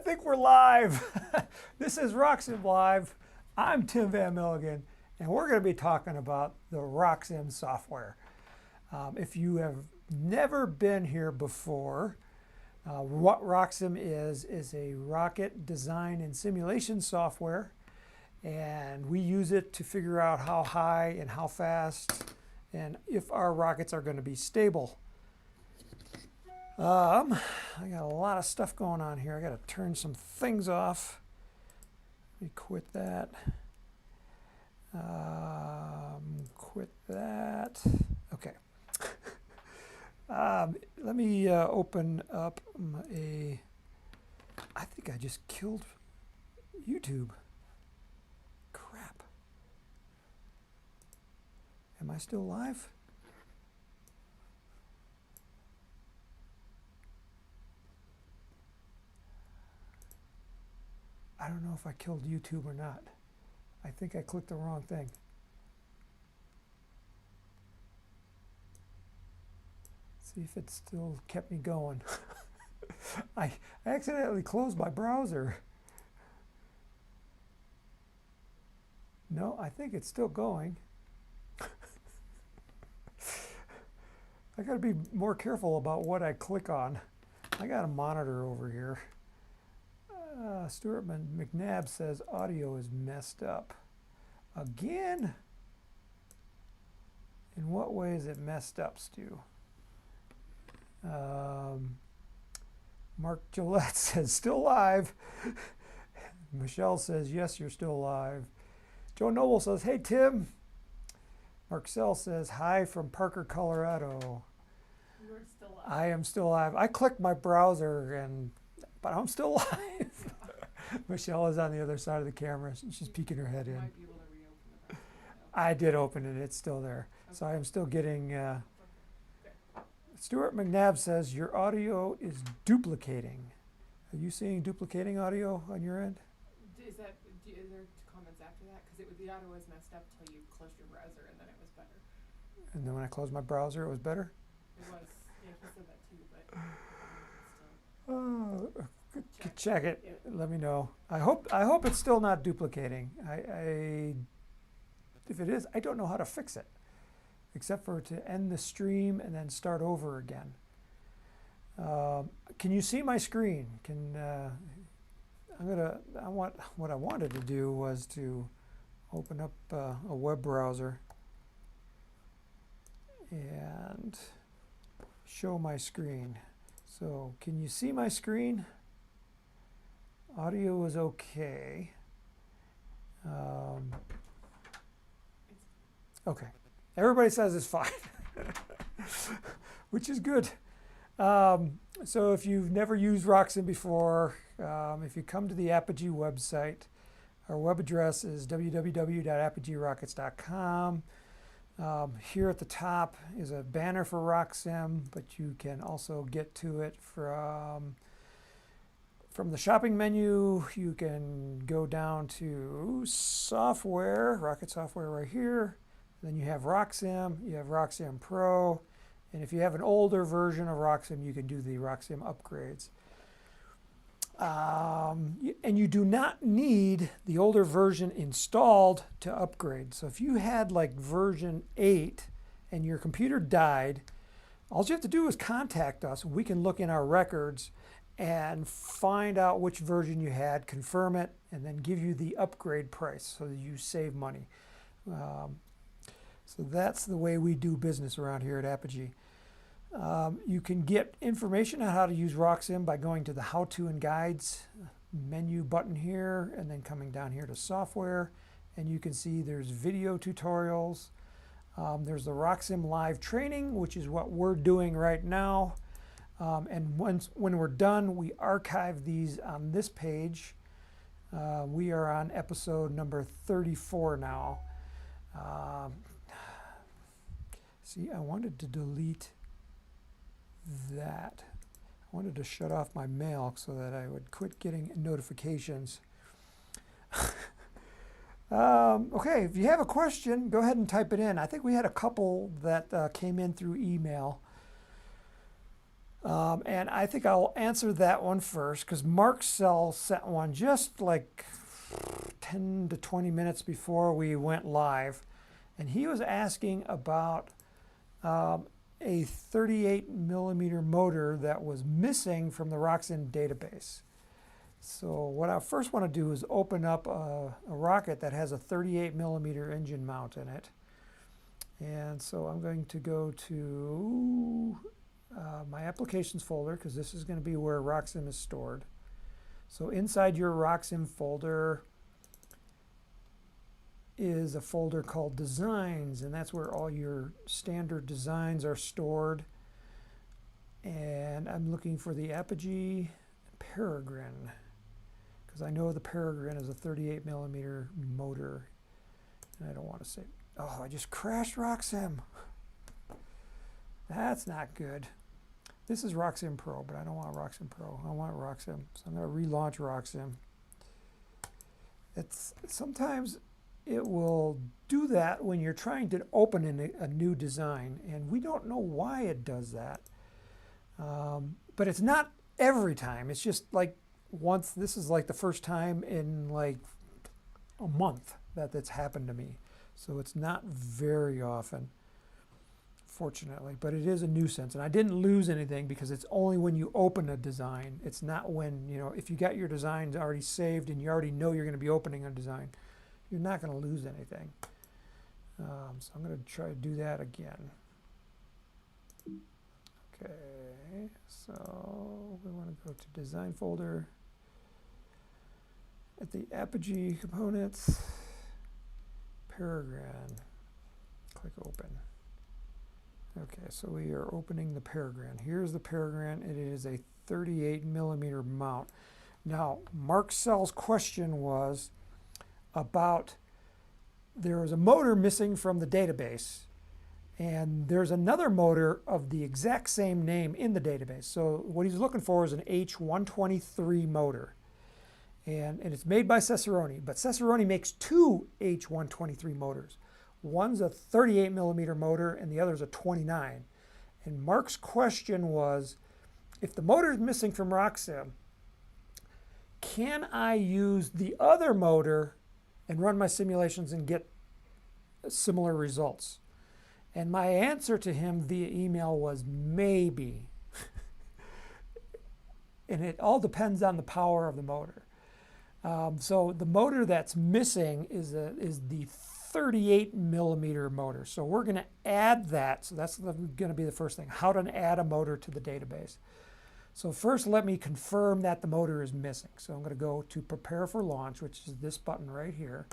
think we're live. This is RockSim Live. I'm Tim Van Milligan, and we're going to be talking about the RockSim software. If you have never been here before, what RockSim is a rocket design and simulation software, and we use it to figure out how high and how fast and if our rockets are going to be stable. I got a lot of stuff going on here. I got to turn some things off. Let me quit that. Quit that. Okay. Let me open up I think I just killed YouTube. Crap. Am I still live? I don't know if I killed YouTube or not. I think I clicked the wrong thing. See if it still kept me going. I accidentally closed my browser. No, I think it's still going. I got to be more careful about what I click on. I got a monitor over here. Stuart McNabb says audio is messed up. Again? In what way is it messed up, Stu? Mark Gillette says still live. Michelle says yes, you're still live. Joe Noble says hey Tim. Marcel says hi from Parker, Colorado. You're still live. I am still live. I clicked my browser but I'm still live. Michelle is on the other side of the camera. She's peeking her head in. You might be able to reopen the browser. I did open it. It's still there. Okay. So I am still getting... Okay. Stuart McNabb says your audio is duplicating. Are you seeing duplicating audio on your end? Is there comments after that? Because the audio was messed up till you closed your browser and then it was better. And then when I closed my browser, it was better? It was. Yeah, he said that too, but still. Check it. Yeah. Let me know. I hope it's still not duplicating. If it is, I don't know how to fix it, except for to end the stream and then start over again. Can you see my screen? What I wanted to do was to open up a web browser and show my screen. So can you see my screen? Audio is okay. Okay. Everybody says it's fine, which is good. So if you've never used RockSim before, if you come to the Apogee website, our web address is www.apogeerockets.com. Here at the top is a banner for RockSim, but you can also get to it from the shopping menu. You can go down to software, rocket software right here. Then you have RockSim, you have RockSim Pro, and if you have an older version of RockSim, you can do the RockSim upgrades. And you do not need the older version installed to upgrade. So if you had like version 8 and your computer died, all you have to do is contact us. We can look in our records and find out which version you had, confirm it, and then give you the upgrade price so that you save money. So that's the way we do business around here at Apogee. You can get information on how to use RockSim by going to the How To and Guides menu button here and then coming down here to Software, and you can see there's video tutorials. There's the RockSim Live Training, which is what we're doing right now. And when we're done, we archive these on this page. We are on episode number 34 now. See, I wanted to delete that. I wanted to shut off my mail so that I would quit getting notifications. Okay, if you have a question, go ahead and type it in. I think we had a couple that came in through email. And I think I'll answer that one first because Mark Sell sent one just like 10 to 20 minutes before we went live. And he was asking about a 38 millimeter motor that was missing from the RockSim database. So what I first want to do is open up a rocket that has a 38 millimeter engine mount in it. And so I'm going to go to my applications folder because this is going to be where RockSim is stored. So inside your RockSim folder is a folder called Designs, and that's where all your standard designs are stored. And I'm looking for the Apogee Peregrine because I know the Peregrine is a 38 millimeter motor. And I don't want to say, oh, I just crashed RockSim. That's not good. This is RockSim Pro, but I don't want RockSim Pro. I want RockSim. So I'm going to relaunch RockSim. Sometimes it will do that when you're trying to open a new design, and we don't know why it does that. But it's not every time. It's just like once. This is like the first time in like a month that that's happened to me. So it's not very often, fortunately, but it is a nuisance. And I didn't lose anything because it's only when you open a design. It's not when, if you got your designs already saved and you already know you're going to be opening a design, you're not going to lose anything. So I'm going to try to do that again. Okay, so we want to go to design folder. At the Apogee components, Peregrine, click open. Okay, so we are opening the Peregrine. Here's the Peregrine. It is a 38 millimeter mount. Now, Mark Sell's question was about there was a motor missing from the database, and there's another motor of the exact same name in the database. So what he's looking for is an H123 motor. And it's made by Cesaroni, but Cesaroni makes two H123 motors. One's a 38 millimeter motor and the other's a 29. And Mark's question was, if the motor is missing from RockSim, can I use the other motor and run my simulations and get similar results? And my answer to him via email was maybe. And it all depends on the power of the motor. So the motor that's missing is the 38 millimeter motor. So we're going to add that. So that's going to be the first thing, how to add a motor to the database. So first let me confirm that the motor is missing. So I'm going to go to prepare for launch, which is this button right here.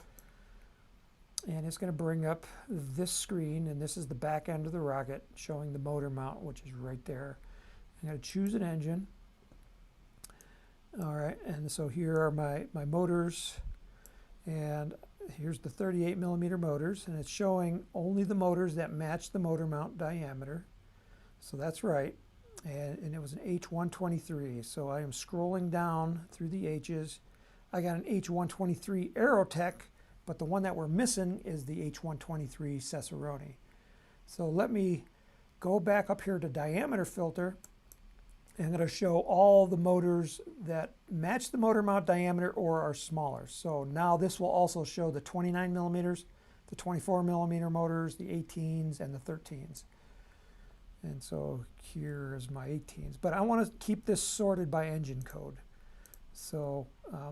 And it's going to bring up this screen, and this is the back end of the rocket showing the motor mount, which is right there. I'm going to choose an engine. All right, and so here are my motors, and here's the 38 millimeter motors, and it's showing only the motors that match the motor mount diameter. So that's right, and it was an H123. So I am scrolling down through the H's. I got an H123 Aerotech, but the one that we're missing is the H123 Cesaroni. So let me go back up here to diameter filter. I'm going to show all the motors that match the motor mount diameter or are smaller. So now this will also show the 29 millimeters, the 24 millimeter motors, the 18s, and the 13s. And so here is my 18s. But I want to keep this sorted by engine code. So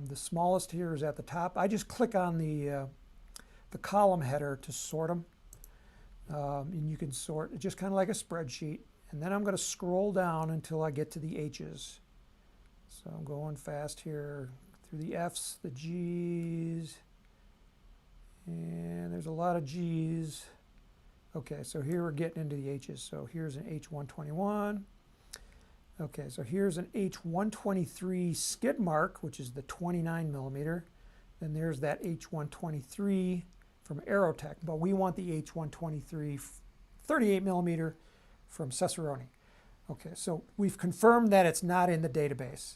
the smallest here is at the top. I just click on the column header to sort them. And you can sort, just kind of like a spreadsheet. And then I'm going to scroll down until I get to the H's. So I'm going fast here through the F's, the G's, and there's a lot of G's. Okay, so here we're getting into the H's. So here's an H121. Okay, so here's an H123 skid mark, which is the 29 millimeter. Then there's that H123 from Aerotech, but we want the H123 38 millimeter from Cesaroni. Okay, so we've confirmed that it's not in the database.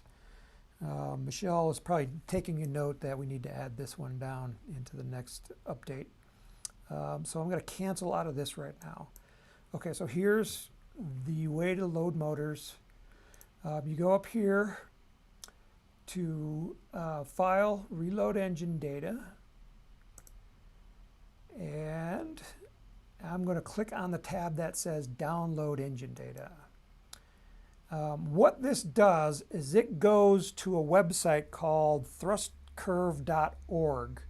Michelle is probably taking a note that we need to add this one down into the next update. So I'm going to cancel out of this right now. Okay, so here's the way to load motors. You go up here to File, Reload Engine Data, and I'm going to click on the tab that says Download Engine Data. What this does is it goes to a website called thrustcurve.org.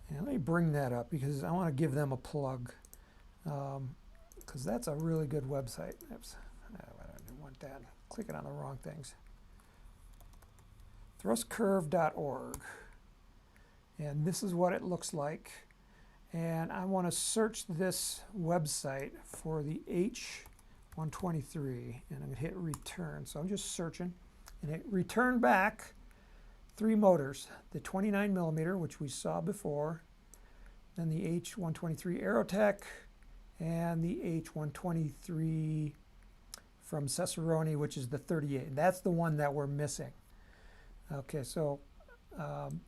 And let me bring that up because I want to give them a plug, because that's a really good website. Oops, I don't want that. Clicking on the wrong things. Thrustcurve.org. And this is what it looks like. And I want to search this website for the H123, and I'm going to hit return. So I'm just searching, and it returned back 3 motors: the 29 millimeter, which we saw before, then the H123 Aerotech, and the H123 from Cicerone, which is the 38. And that's the one that we're missing. Okay, so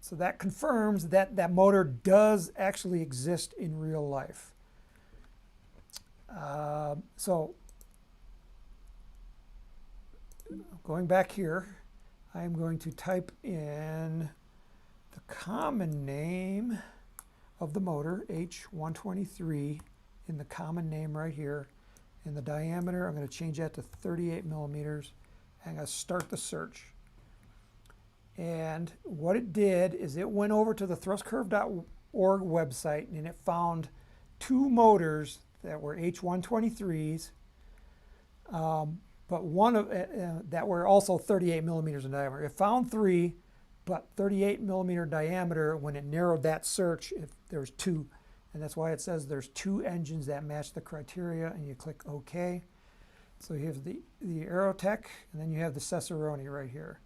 so that confirms that that motor does actually exist in real life. So going back here, I'm going to type in the common name of the motor, H123, in the common name right here. And the diameter, I'm going to change that to 38 millimeters. I'm going to start the search. And what it did is it went over to the thrustcurve.org website, and it found 2 motors that were H123s, but one of that were also 38 millimeters in diameter. It found 3, but 38 millimeter diameter. When it narrowed that search, there's 2, and that's why it says there's 2 engines that match the criteria. And you click OK. So you have the Aerotech, and then you have the Cicerone right here.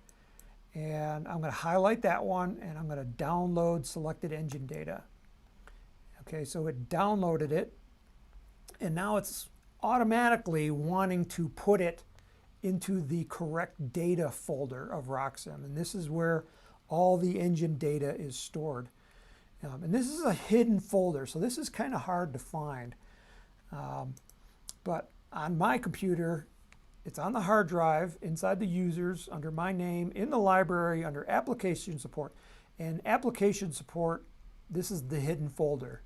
And I'm going to highlight that one, and I'm going to download selected engine data. Okay, so it downloaded it, and now it's automatically wanting to put it into the correct data folder of RockSim. And this is where all the engine data is stored. And this is a hidden folder, so this is kind of hard to find. But on my computer, it's on the hard drive inside the users under my name in the library under application support. And application support, this is the hidden folder.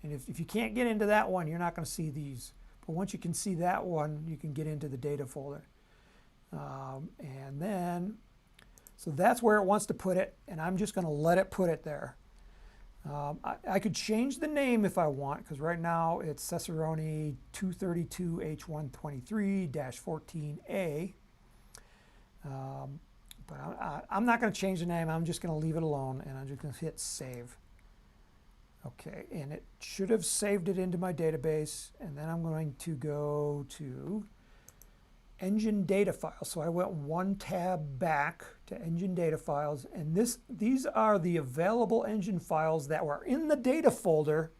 And if you can't get into that one, you're not going to see these. But once you can see that one, you can get into the data folder. And then, so that's where it wants to put it, and I'm just going to let it put it there. I could change the name if I want, because right now it's Cicerone 232H123-14A. But I'm not going to change the name. I'm just going to leave it alone, and I'm just going to hit save. Okay, and it should have saved it into my database, and then I'm going to go to engine data files. So I went 1 tab back to engine data files, and these are the available engine files that were in the data folder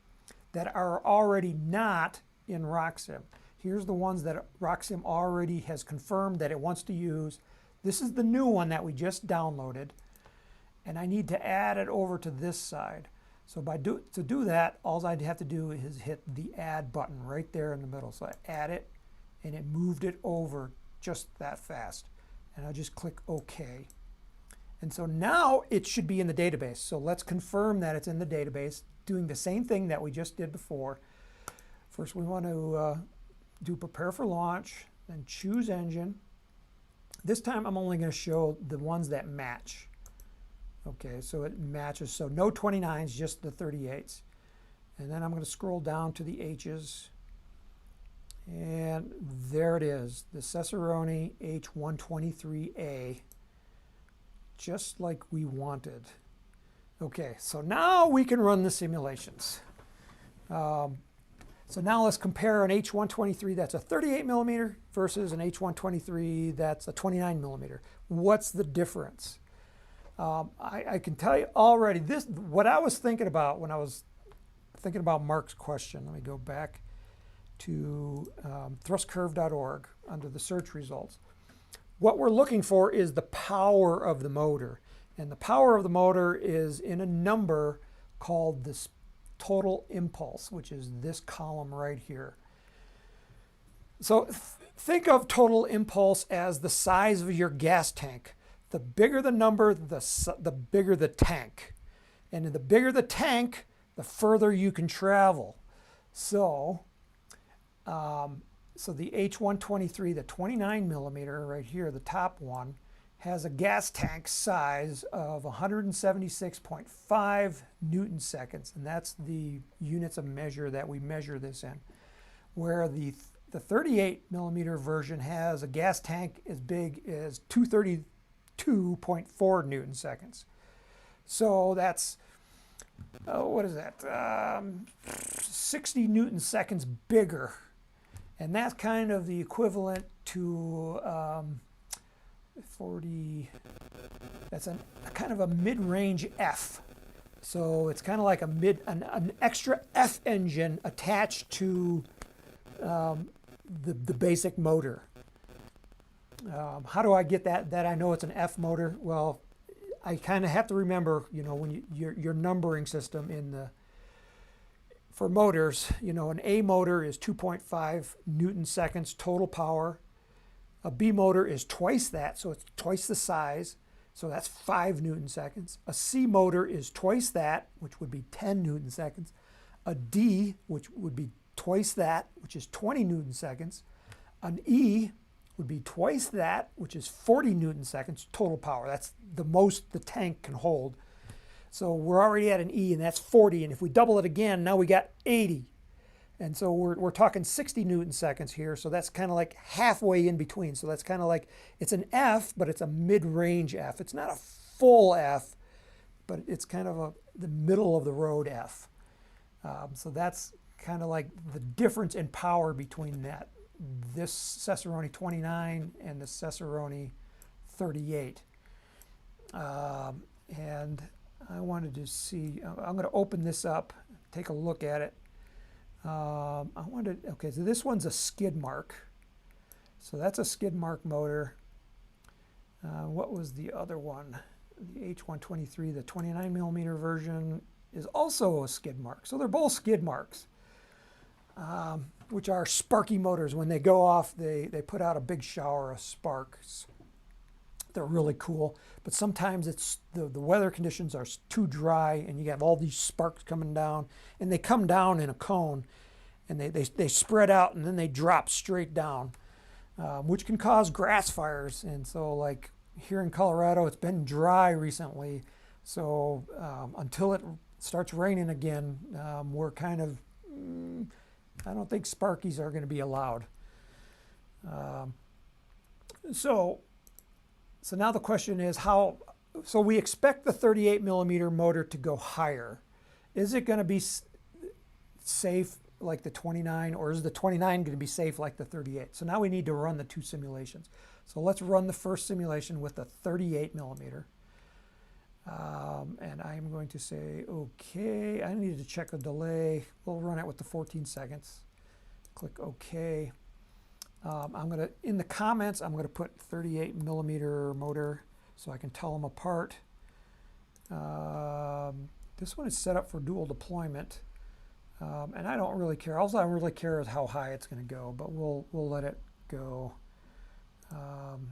that are already not in RockSim. Here's the ones that RockSim already has confirmed that it wants to use. This is the new one that we just downloaded, and I need to add it over to this side. So to do that, all I'd have to do is hit the add button right there in the middle. So I add it, and it moved it over just that fast. And I'll just click OK. And so now it should be in the database. So let's confirm that it's in the database, doing the same thing that we just did before. First we want to do prepare for launch, then choose engine. This time I'm only going to show the ones that match. Okay, so it matches. So no 29s, just the 38s. And then I'm going to scroll down to the H's. And there it is, the Cicerone H123A, just like we wanted. Okay, so now we can run the simulations. So now let's compare an H123 that's a 38 millimeter versus an H123 that's a 29 millimeter. What's the difference? I can tell you already, what I was thinking about when I was thinking about Mark's question. Let me go back to thrustcurve.org under the search results. What we're looking for is the power of the motor. And the power of the motor is in a number called this total impulse, which is this column right here. So think of total impulse as the size of your gas tank. The bigger the number, the bigger the tank. And the bigger the tank, the further you can travel. So, so the H123, the 29 millimeter right here, the top one, has a gas tank size of 176.5 newton seconds, and that's the units of measure that we measure this in. Where the 38 millimeter version has a gas tank as big as 232.4 newton seconds. So that's, what is that, 60 newton seconds bigger. And that's kind of the equivalent to 40, that's a kind of a mid-range F. So it's kind of like an extra F engine attached to the basic motor. How do I get that I know it's an F motor? Well, I kind of have to remember, you know, when your numbering system for motors, you know, an A motor is 2.5 newton seconds total power. A B motor is twice that, so it's twice the size, so that's 5 newton seconds. A C motor is twice that, which would be 10 newton seconds. A D, which would be twice that, which is 20 newton seconds. An E would be twice that, which is 40 newton seconds total power. That's the most the tank can hold. So we're already at an E, and that's 40. And if we double it again, now we got 80. And so we're talking 60 newton seconds here. So that's kind of like halfway in between. So that's kind of like, it's an F, but it's a mid-range F. It's not a full F, but it's kind of the middle of the road F. So that's kind of like the difference in power between this Cicerone 29 and the Cicerone 38. And I wanted to see, I'm going to open this up, take a look at it. Okay, so this one's a skid mark. So that's a skid mark motor. What was the other one? The H123, the 29 millimeter version, is also a skid mark. So they're both skid marks, which are sparky motors. When they go off, they put out a big shower of sparks. They're really cool, but sometimes it's the weather conditions are too dry and you have all these sparks coming down, and they come down in a cone, and they spread out and then they drop straight down, which can cause grass fires. And so, like here in Colorado, it's been dry recently, so until it starts raining again, we're kind of, I don't think sparkies are going to be allowed. So now the question is so we expect the 38 millimeter motor to go higher. Is it going to be safe like the 29, or is the 29 going to be safe like the 38? So now we need to run the two simulations. So let's run the first simulation with the 38 millimeter. And I'm going to say, okay, I need to check the delay. We'll run it with the 14 seconds. Click OK. I'm going to, in the comments, I'm going to put 38 millimeter motor so I can tell them apart. This one is set up for dual deployment, and I don't really care. All I really care is how high it's going to go, but we'll let it go.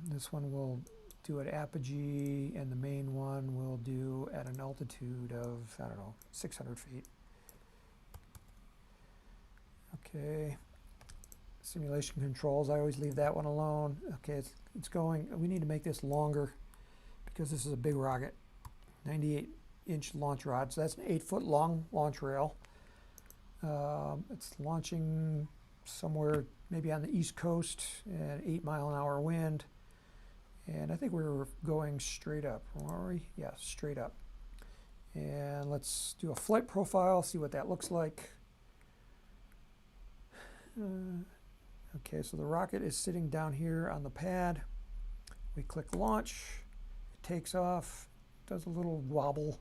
This one will do at Apogee, and the main one we'll do at an altitude of, I don't know, 600 feet. Okay. Simulation controls, I always leave that one alone. Okay, it's going, we need to make this longer because this is a big rocket. 98-inch launch rod, so that's an 8-foot long launch rail. It's launching somewhere maybe on the East Coast at 8-mile-an-hour wind. And I think we were going straight up, are we? Yeah, straight up. And let's do a flight profile, see what that looks like. Okay, so the rocket is sitting down here on the pad. We click launch, it takes off, does a little wobble,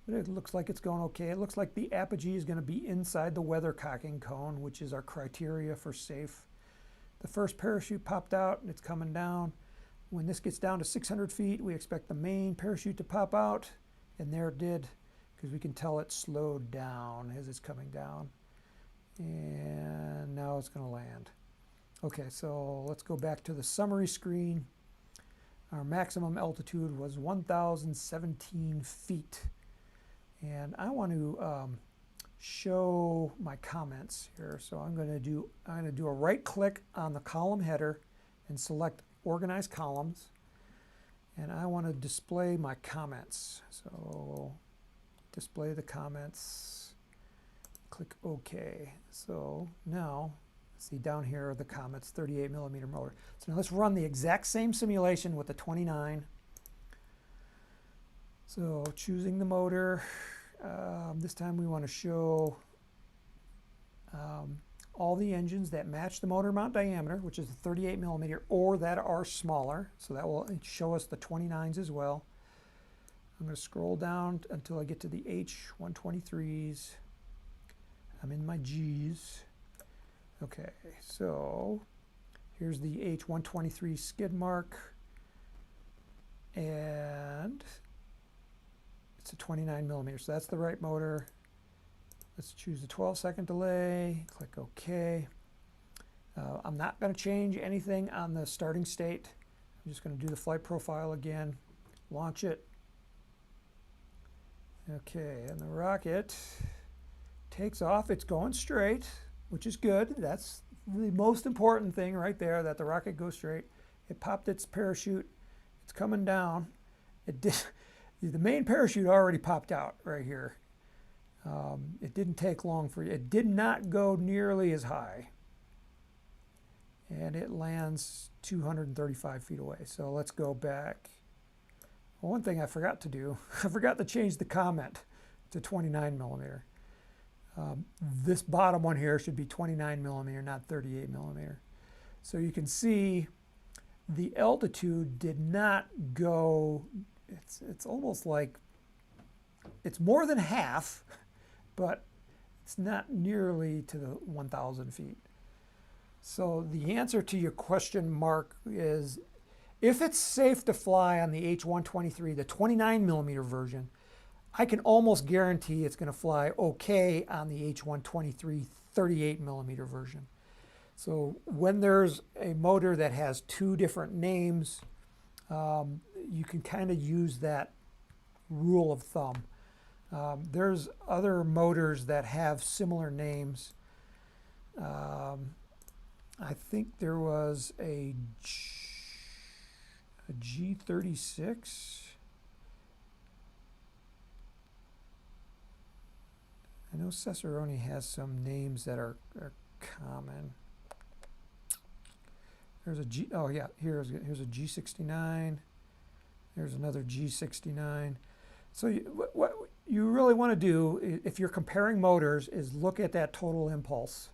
but it looks like it's going okay. It looks like the Apogee is going to be inside the weathercocking cone, which is our criteria for safe. The first parachute popped out and it's coming down. When this gets down to 600 feet, we expect the main parachute to pop out, and there it did, because we can tell it slowed down as it's coming down. And now it's going to land. Okay, so let's go back to the summary screen. Our maximum altitude was 1,017 feet. And I want to show my comments here. So I'm going to do a right click on the column header and select Organize Columns. And I want to display my comments. So display the comments, click OK. So now, see down here are the comments, 38 millimeter motor. So now let's run the exact same simulation with the 29. So choosing the motor, this time we want to show all the engines that match the motor mount diameter, which is the 38 millimeter, or that are smaller. So that will show us the 29s as well. I'm going to scroll down until I get to the H123s. I'm in my Gs. Okay, so here's the H123 skid mark. And it's a 29 millimeter, so that's the right motor. Let's choose the 12-second delay, click OK. I'm not going to change anything on the starting state. I'm just going to do the flight profile again, launch it. Okay, and the rocket takes off. It's going straight, which is good. That's the most important thing right there, that the rocket goes straight. It popped its parachute. It's coming down. It did. The main parachute already popped out right here. It didn't take long for it. Did not go nearly as high. And it lands 235 feet away. So let's go back. Well, one thing I forgot to do, I forgot to change the comment to 29 millimeter. This bottom one here should be 29 millimeter, not 38 millimeter. So you can see the altitude did not go, it's almost like, it's more than half, but it's not nearly to the 1,000 feet. So the answer to your question, Mark, is if it's safe to fly on the H123, the 29 millimeter version, I can almost guarantee it's going to fly okay on the H123 38 millimeter version. So when there's a motor that has two different names, you can kind of use that rule of thumb. There's other motors that have similar names. I think there was a G36. I know Cicerone has some names that are common. There's a G, oh yeah, here's a G69. There's another G69. So what you really want to do, if you're comparing motors, is look at that total impulse.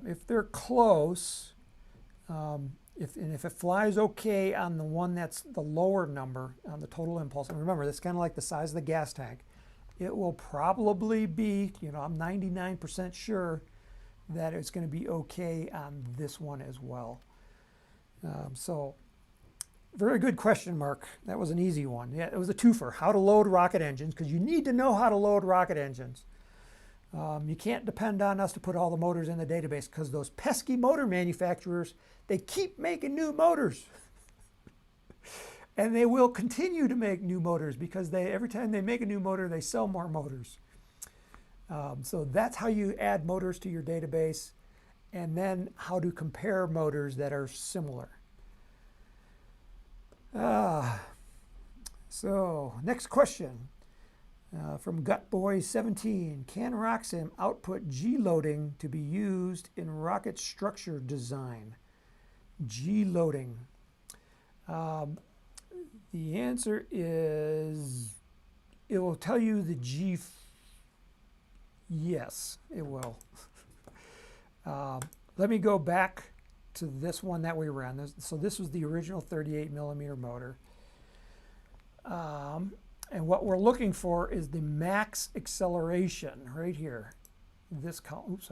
If they're close, if it flies okay on the one that's the lower number on the total impulse, and remember, that's kind of like the size of the gas tank, it will probably be, I'm 99% sure that it's going to be okay on this one as well. So, very good question, Mark. That was an easy one. Yeah, it was a twofer, how to load rocket engines, because you need to know how to load rocket engines. You can't depend on us to put all the motors in the database, because those pesky motor manufacturers, they keep making new motors. And they will continue to make new motors, because every time they make a new motor, they sell more motors. So that's how you add motors to your database, and then how to compare motors that are similar. So next question from Gutboy17. Can RockSim output G-loading to be used in rocket structure design? G-loading. The answer is, it will tell you the G. Yes, it will. Let me go back to this one that we ran. So this was the original 38 millimeter motor. And what we're looking for is the max acceleration right here. This column, oops,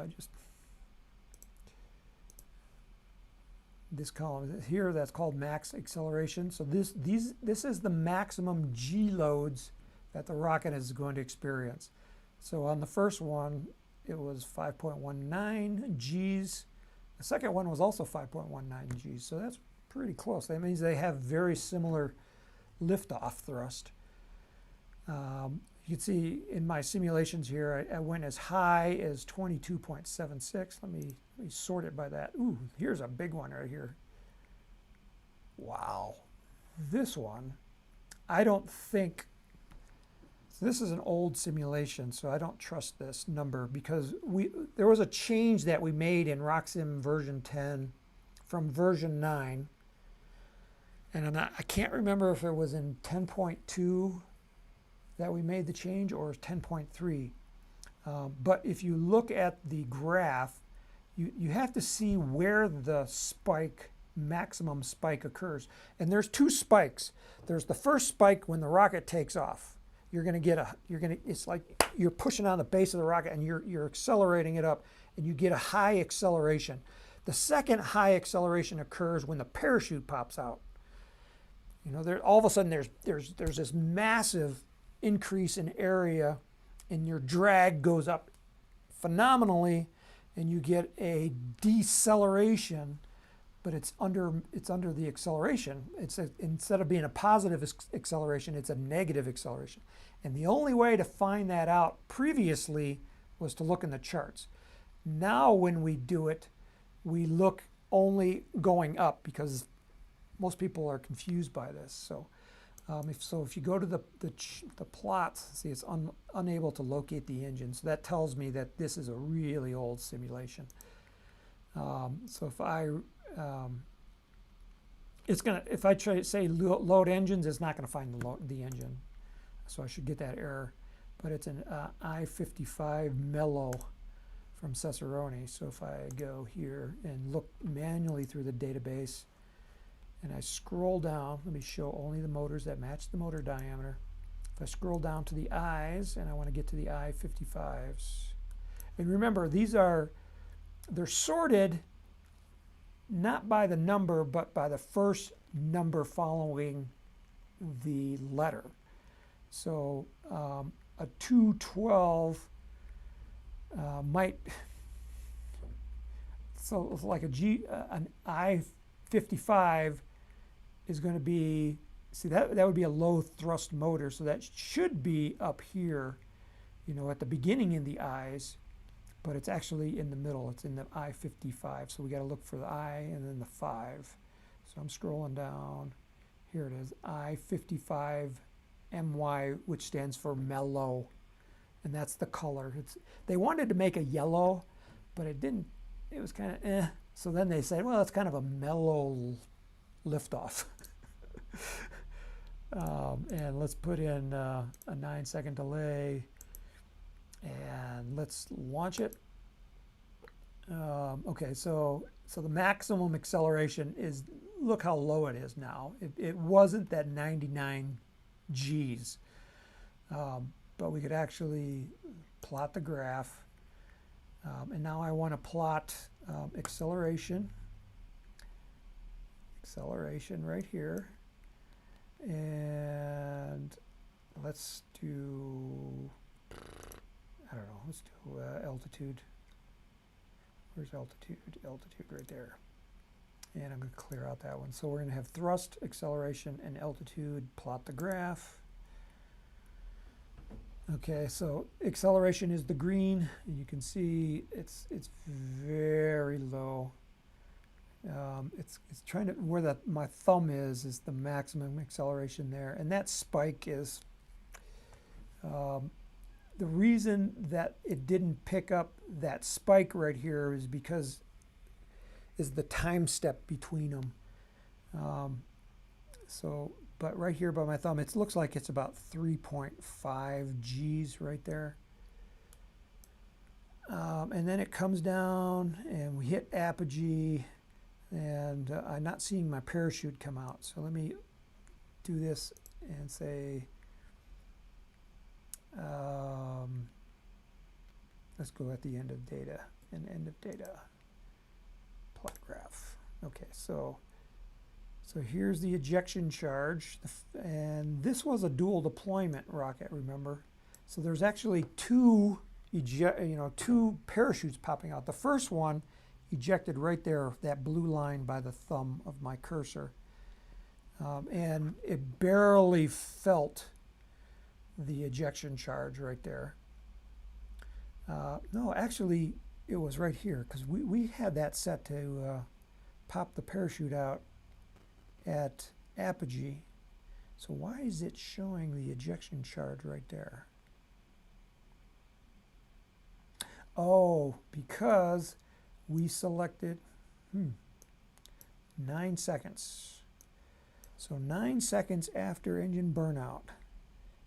this column here, that's called max acceleration. So this is the maximum G loads that the rocket is going to experience. So on the first one, it was 5.19 Gs. The second one was also 5.19 Gs, so that's pretty close. That means they have very similar liftoff thrust. You can see in my simulations here, I went as high as 22.76. Let me sort it by that. Ooh, here's a big one right here. Wow. This one, I don't think, so this is an old simulation, so I don't trust this number because there was a change that we made in RockSim version 10 from version 9. And I can't remember if it was in 10.2 that we made the change or 10.3. But if you look at the graph, you have to see where the spike, maximum spike occurs. And there's two spikes. There's the first spike when the rocket takes off. It's like you're pushing on the base of the rocket and you're accelerating it up and you get a high acceleration. The second high acceleration occurs when the parachute pops out. You know, all of a sudden there's this massive increase in area and your drag goes up phenomenally and you get a deceleration, but it's under the acceleration. Instead of being a positive acceleration, it's a negative acceleration. And the only way to find that out previously was to look in the charts. Now when we do it, we look only going up because most people are confused by this. So if you go to the plots, see it's unable to locate the engine. So that tells me that this is a really old simulation. So if I try to say load engines, it's not going to find the engine. So I should get that error. But it's an I-55 Mellow from Cicerone. So if I go here and look manually through the database, and I scroll down, let me show only the motors that match the motor diameter. If I scroll down to the I's, and I want to get to the I-55s. And remember, they're sorted not by the number, but by the first number following the letter. So a 212 might, so like an I-55 is going to be, see that would be a low thrust motor, so that should be up here, you know, at the beginning in the I's, but it's actually in the middle. It's in the I-55, so we got to look for the I and then the 5. So I'm scrolling down. Here it is, I-55 MY, which stands for mellow, and that's the color. They wanted to make a yellow, but it didn't. It was kind of eh. So then they said, well, it's kind of a mellow liftoff. And let's put in a 9-second delay, and let's launch it. Okay, so the maximum acceleration is, look how low it is now. It wasn't that 99 Gs, but we could actually plot the graph. And now I want to plot acceleration right here, and let's do, I don't know, let's do altitude. Where's altitude? Altitude right there. And I'm going to clear out that one. So we're going to have thrust, acceleration, and altitude. Plot the graph. Okay, so acceleration is the green, and you can see it's very low. It's trying to, where my thumb is the maximum acceleration there, and that spike is the reason that it didn't pick up that spike right here is because is the time step between them. But right here by my thumb, it looks like it's about 3.5 Gs right there. And then it comes down and we hit Apogee, and I'm not seeing my parachute come out. So let me do this and say, let's go at the end of data, and end of data, plot graph. Okay, so here's the ejection charge, and this was a dual deployment rocket, remember? So there's actually two parachutes popping out. The first one ejected right there, that blue line by the thumb of my cursor. And it barely felt the ejection charge right there. No, actually, it was right here, because we had that set to pop the parachute out at Apogee. So why is it showing the ejection charge right there? Oh, because we selected 9 seconds. So 9 seconds after engine burnout.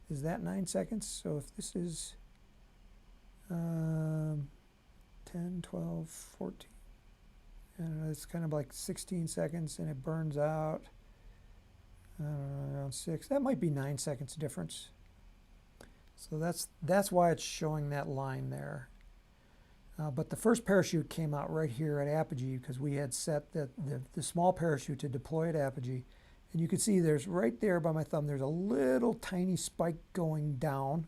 Is that 9 seconds? So if this is 10, 12, 14, and it's kind of like 16 seconds, and it burns out around 6. That might be 9 seconds difference. So that's why it's showing that line there. But the first parachute came out right here at Apogee, because we had set the small parachute to deploy at Apogee. And you can see there's right there by my thumb, there's a little tiny spike going down.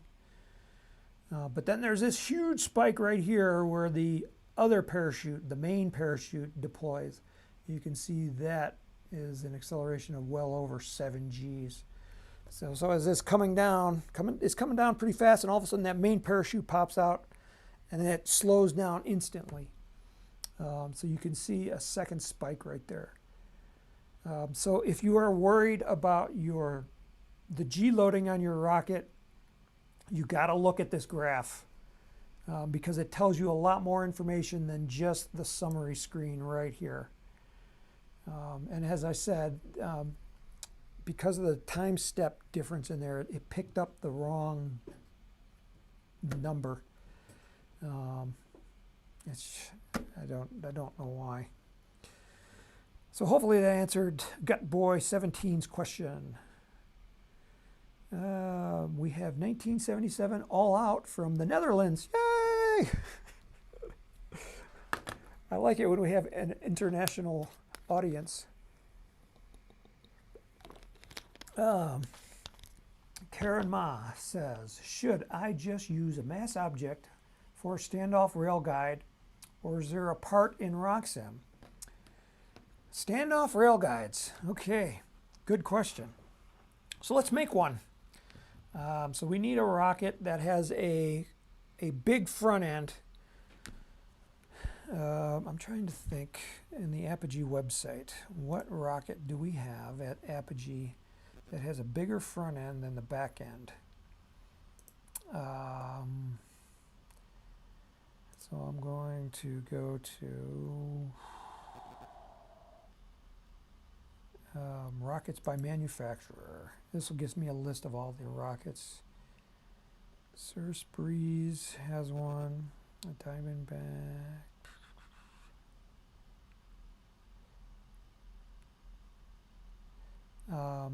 But then there's this huge spike right here where the other parachute, the main parachute, deploys. You can see that is an acceleration of well over 7 Gs. So as this it's coming down pretty fast, and all of a sudden that main parachute pops out, and then it slows down instantly. So you can see a second spike right there. So if you are worried about the G loading on your rocket, you got to look at this graph, because it tells you a lot more information than just the summary screen right here. And as I said, because of the time step difference in there, it picked up the wrong number. I don't know why. So hopefully that answered Gutboy 17's question. We have 1977 All Out from the Netherlands. Yay! I like it when we have an international audience. Karen Ma says, should I just use a mass object for a standoff rail guide, or is there a part in RockSim? Standoff rail guides. Okay, good question. So let's make one. So we need a rocket that has a big front end. I'm trying to think in the Apogee website, what rocket do we have at Apogee that has a bigger front end than the back end? So I'm going to go to rockets by manufacturer. This will give me a list of all the rockets. Circe Breeze has one. A Diamondback. Oh,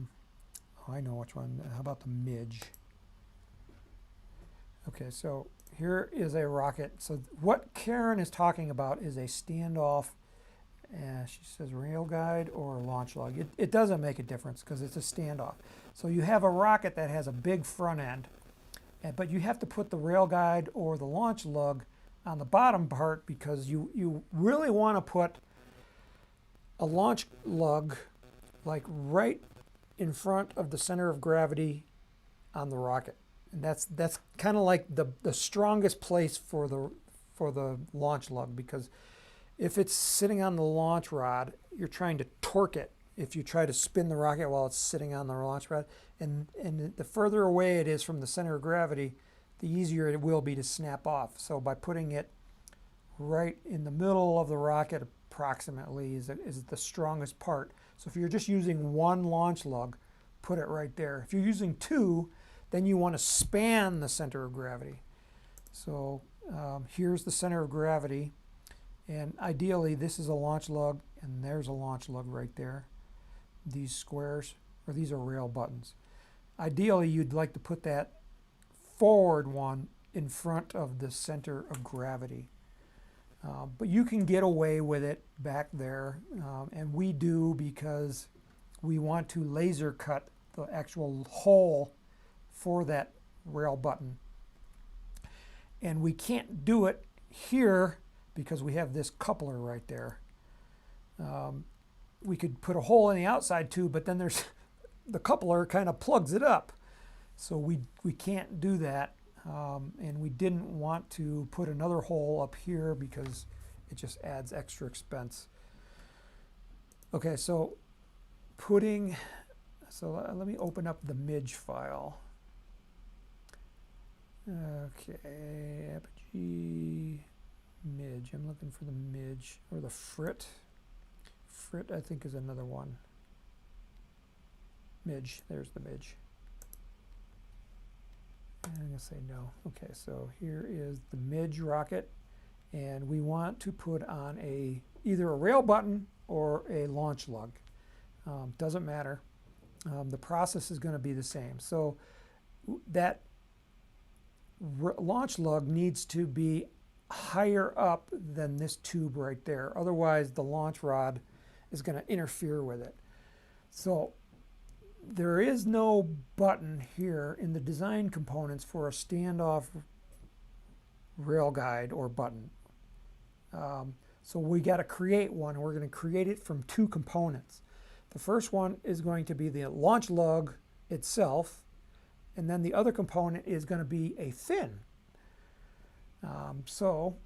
I know which one. How about the Midge? Okay, so here is a rocket. So what Karen is talking about is a standoff. She says rail guide or launch lug. It doesn't make a difference because it's a standoff. So you have a rocket that has a big front end, but you have to put the rail guide or the launch lug on the bottom part, because you really want to put a launch lug like right in front of the center of gravity on the rocket. And that's kind of like the strongest place for the launch lug, because if it's sitting on the launch rod, you're trying to torque it if you try to spin the rocket while it's sitting on the launch rod. And the further away it is from the center of gravity, the easier it will be to snap off. So by putting it right in the middle of the rocket approximately is the strongest part. So if you're just using one launch lug, put it right there. If you're using two, then you want to span the center of gravity. So here's the center of gravity. And ideally, this is a launch lug, and there's a launch lug right there. These squares, or these are rail buttons. Ideally, you'd like to put that forward one in front of the center of gravity. But you can get away with it back there, and we do, because we want to laser cut the actual hole for that rail button. And we can't do it here because we have this coupler right there. We could put a hole in the outside too, but then there's the coupler kind of plugs it up. So we can't do that. And we didn't want to put another hole up here because it just adds extra expense. Okay, so let me open up the midge file. Okay, Apogee midge. I'm looking for the midge or the frit. Frit, I think, is another one. Midge, there's the midge. I'm going to say no. Okay, so here is the midge rocket, and we want to put on either a rail button or a launch lug. Doesn't matter. The process is going to be the same. So that launch lug needs to be higher up than this tube right there. Otherwise, the launch rod is going to interfere with it. So there is no button here in the design components for a standoff rail guide or button. So we got to create one. We're going to create it from two components. The first one is going to be the launch lug itself, and then the other component is going to be a fin. So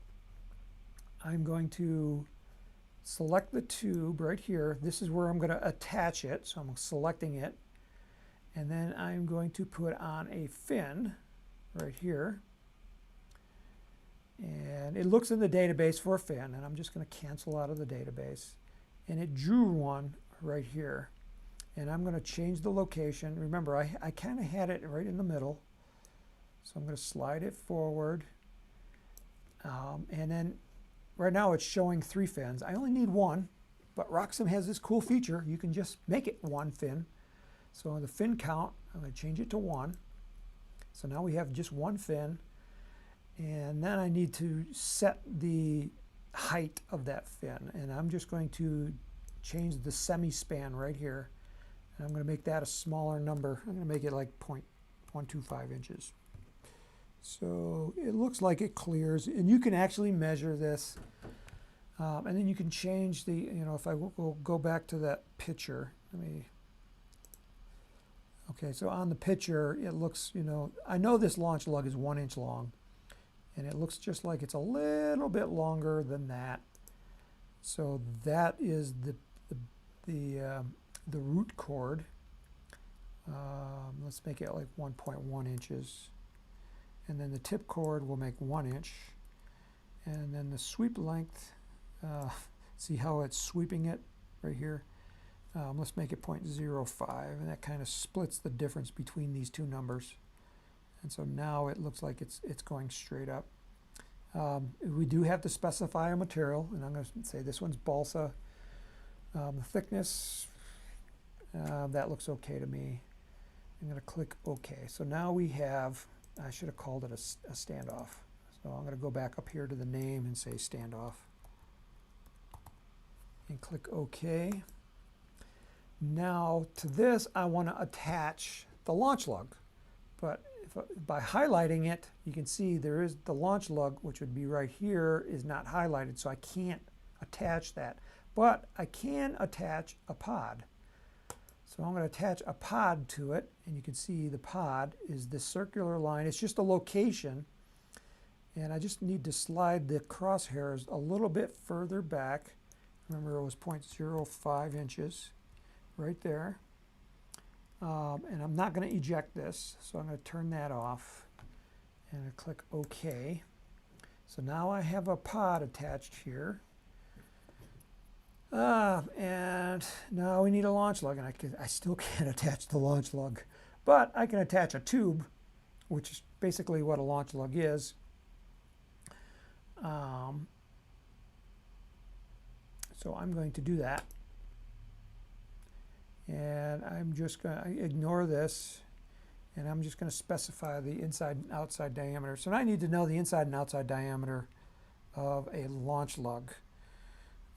I'm going to select the tube right here. This is where I'm going to attach it, so I'm selecting it. And then I'm going to put on a fin right here. And it looks in the database for a fin, and I'm just going to cancel out of the database. And it drew one right here. And I'm going to change the location. Remember, I kind of had it right in the middle. So I'm going to slide it forward. And then right now it's showing 3 fins. I only need 1, but RockSim has this cool feature. You can just make it 1 fin. So the fin count, I'm going to change it to 1. So now we have just 1 fin. And then I need to set the height of that fin. And I'm just going to change the semi-span right here. And I'm going to make that a smaller number. I'm going to make it like 0.125 inches. So it looks like it clears. And you can actually measure this. And then you can change the, if I will go back to that picture. Okay, so on the picture, it looks, I know this launch lug is 1 inch long. And it looks just like it's a little bit longer than that. So that is the root cord. Let's make it like 1.1 inches. And then the tip cord will make 1 inch. And then the sweep length, see how it's sweeping it right here? Let's make it 0.05, and that kind of splits the difference between these two numbers. And so now it looks like it's going straight up. We do have to specify a material, and I'm going to say this one's balsa. The thickness, that looks okay to me. I'm going to click OK. So now we have, I should have called it a standoff. So I'm going to go back up here to the name and say standoff. And click OK. Now to this, I want to attach the launch lug. But by highlighting it, you can see there is the launch lug, which would be right here, is not highlighted, so I can't attach that. But I can attach a pod. So I'm going to attach a pod to it, and you can see the pod is this circular line. It's just a location, and I just need to slide the crosshairs a little bit further back. Remember, it was 0.05 inches right there. And I'm not going to eject this, so I'm going to turn that off and I click OK. So now I have a pod attached here. And now we need a launch lug, and I still can't attach the launch lug. But I can attach a tube, which is basically what a launch lug is. So I'm going to do that. And I'm just going to ignore this, and I'm just going to specify the inside and outside diameter. So now I need to know the inside and outside diameter of a launch lug.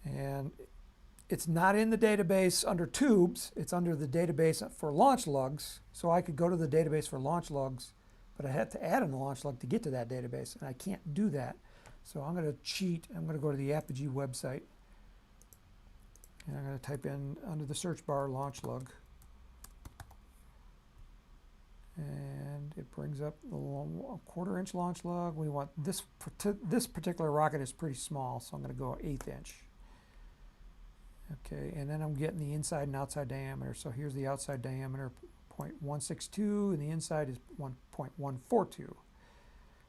And it's not in the database under tubes, it's under the database for launch lugs. So I could go to the database for launch lugs, but I had to add a launch lug to get to that database, and I can't do that. So I'm going to cheat. I'm going to go to the Apogee website. And I'm going to type in under the search bar launch lug. And it brings up the 1/4-inch launch lug. We want this particular rocket is pretty small, so I'm going to go 1/8 inch. Okay, and then I'm getting the inside and outside diameter. So here's the outside diameter, 0.162, and the inside is 1.142.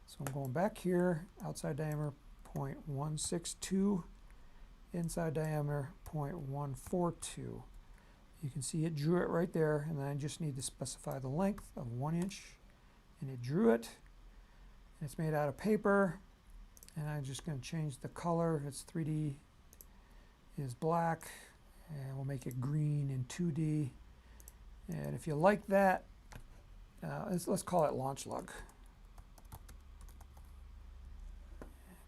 So I'm going back here, outside diameter 0.162, inside diameter 0.142. You can see it drew it right there, and then I just need to specify the length of 1 inch, and it drew it. And it's made out of paper, and I'm just going to change the color. It's 3D is black, and we'll make it green in 2D. And if you like that, let's call it launch lug.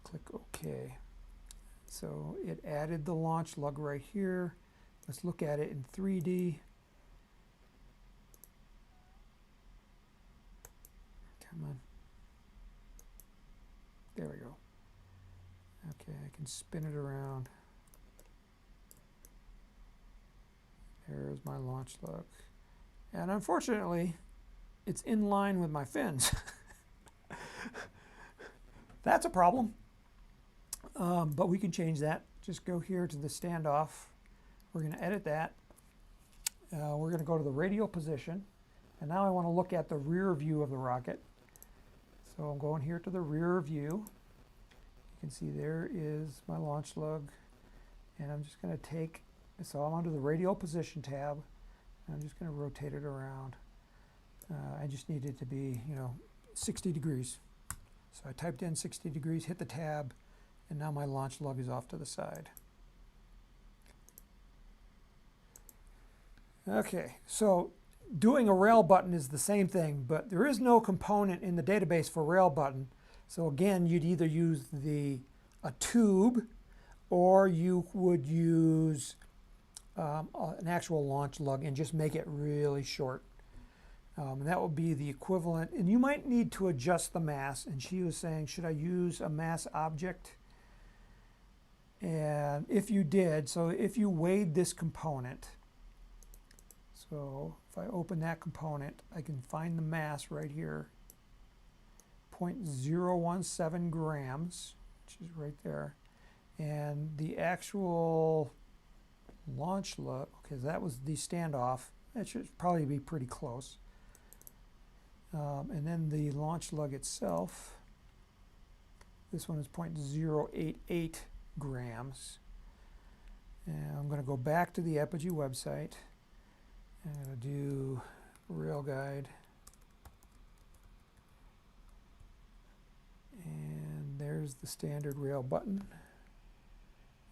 Click OK. So it added the launch lug right here. Let's look at it in 3D. Come on. There we go. Okay, I can spin it around. There's my launch lug. And unfortunately, it's in line with my fins. That's a problem. But we can change that. Just go here to the standoff. We're going to edit that. We're going to go to the radial position. And now I want to look at the rear view of the rocket. So I'm going here to the rear view. You can see there is my launch lug. And I'm just going to take, so I'm under the radial position tab. And I'm just going to rotate it around. I just need it to be, 60 degrees. So I typed in 60 degrees, hit the tab, and now my launch lug is off to the side. Okay, so doing a rail button is the same thing, but there is no component in the database for rail button. So again, you'd either use a tube, or you would use an actual launch lug and just make it really short. And that would be the equivalent. And you might need to adjust the mass. And she was saying, should I use a mass object? And if you did, so if you weighed this component, so if I open that component, I can find the mass right here, 0.017 grams, which is right there. And the actual launch lug, okay, that was the standoff. That should probably be pretty close. And then the launch lug itself, this one is 0.088 grams. And I'm going to go back to the Apogee website. I'm going to do rail guide. And there's the standard rail button.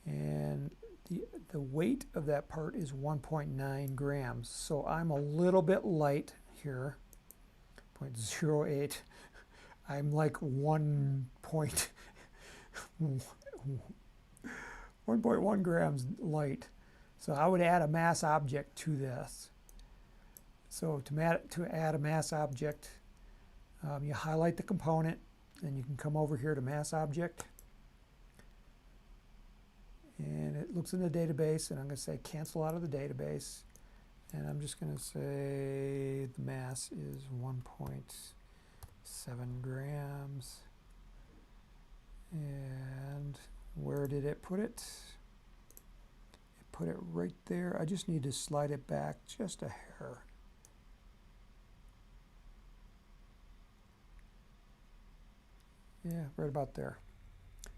And the weight of that part is 1.9 grams. So I'm a little bit light here, 0.08. I'm like 1.1 grams light. So I would add a mass object to this. So to add a mass object, you highlight the component, and you can come over here to mass object. And it looks in the database, and I'm going to say cancel out of the database. And I'm just going to say the mass is 1.7 grams. And where did it put it? It put it right there. I just need to slide it back just a hair. Yeah, right about there.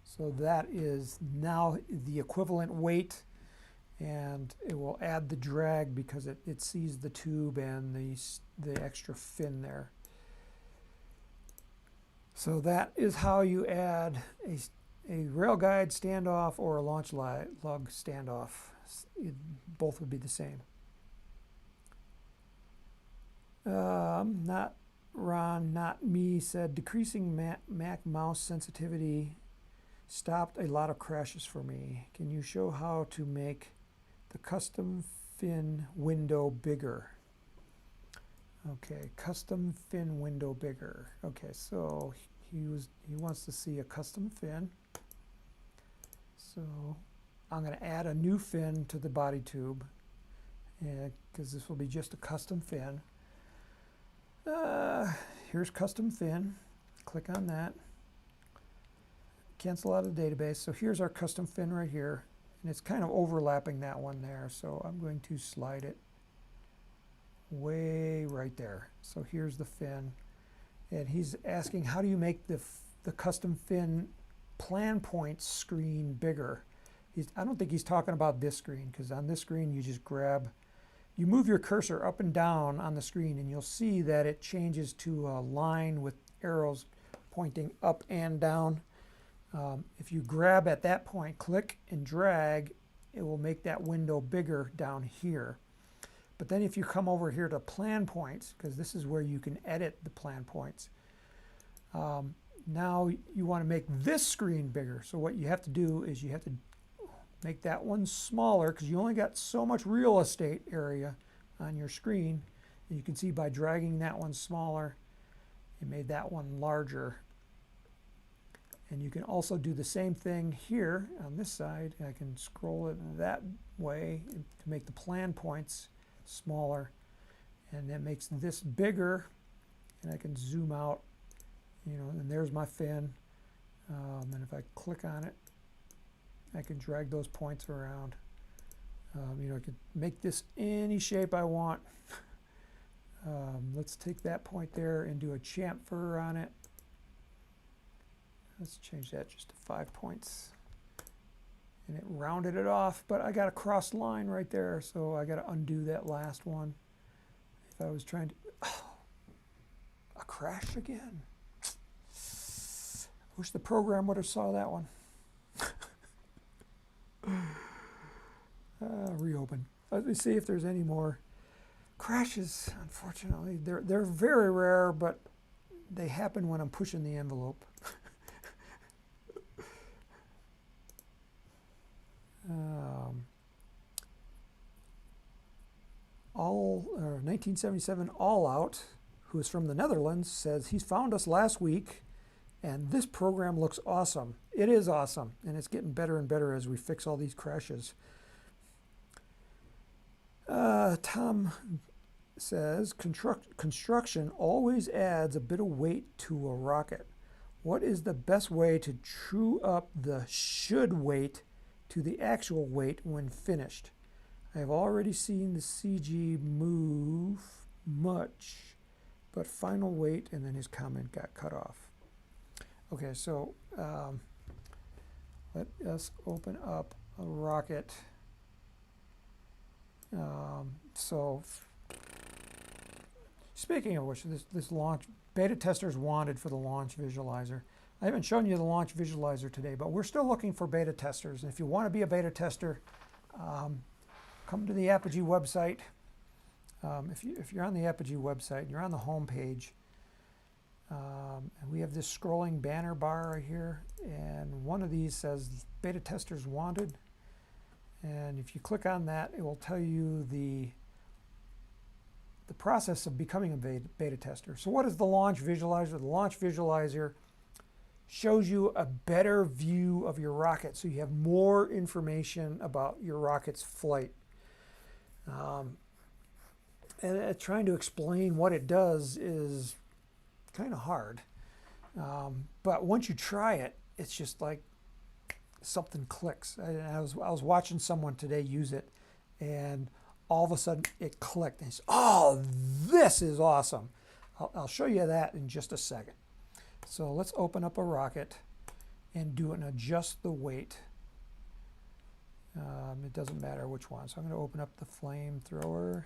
So that is now the equivalent weight, and it will add the drag because it sees the tube and the extra fin there. So that is how you add a rail guide standoff or a launch lug standoff. Both would be the same. Not Ron, not me, said decreasing Mac mouse sensitivity stopped a lot of crashes for me. Can you show how to make the custom fin window bigger? Okay, custom fin window bigger. Okay, so he wants to see a custom fin. So I'm going to add a new fin to the body tube, because this will be just a custom fin. Here's custom fin. Click on that. Cancel out of the database. So here's our custom fin right here, and it's kind of overlapping that one there. So I'm going to slide it way right there. So here's the fin, and he's asking, how do you make the custom fin plan points screen bigger? I don't think he's talking about this screen, because on this screen you just you move your cursor up and down on the screen, and you'll see that it changes to a line with arrows pointing up and down. If you grab at that point, click and drag, it will make that window bigger down here. But then if you come over here to plan points, because this is where you can edit the plan points, now you want to make this screen bigger. So what you have to do is you have to make that one smaller, because you only got so much real estate area on your screen. And you can see by dragging that one smaller, it made that one larger. And you can also do the same thing here on this side. I can scroll it that way to make the plan points smaller, and that makes this bigger, and I can zoom out, and there's my fin. And if I click on it, I can drag those points around. I could make this any shape I want. Let's take that point there and do a chamfer on it. Let's change that just to 5 points. And it rounded it off, but I got a crossed line right there, so I got to undo that last one. If I was trying to... a crash again. Wish the program would have saw that one. Reopen. Let me see if there's any more crashes. Unfortunately, they're very rare, but they happen when I'm pushing the envelope. 1977 All Out, who is from the Netherlands, says he's found us last week, and this program looks awesome. It is awesome, and it's getting better and better as we fix all these crashes. Tom says construction always adds a bit of weight to a rocket. What is the best way to true up the should weight to the actual weight when finished? I have already seen the CG move much, but final weight, and then his comment got cut off. Okay, so let us open up a rocket. So speaking of which, this launch, beta testers wanted for the launch visualizer. I haven't shown you the launch visualizer today, but we're still looking for beta testers. And if you want to be a beta tester, come to the Apogee website. If you're on the Apogee website, you're on the home page, and we have this scrolling banner bar right here, and one of these says beta testers wanted. And if you click on that, it will tell you the process of becoming a beta tester. So what is the launch visualizer? The launch visualizer shows you a better view of your rocket, so you have more information about your rocket's flight. And trying to explain what it does is kind of hard. But once you try it, it's just like something clicks. I was watching someone today use it, and all of a sudden it clicked. And it's, oh, this is awesome. I'll show you that in just a second. So let's open up a rocket and do an adjust the weight. It doesn't matter which one. So I'm going to open up the flamethrower.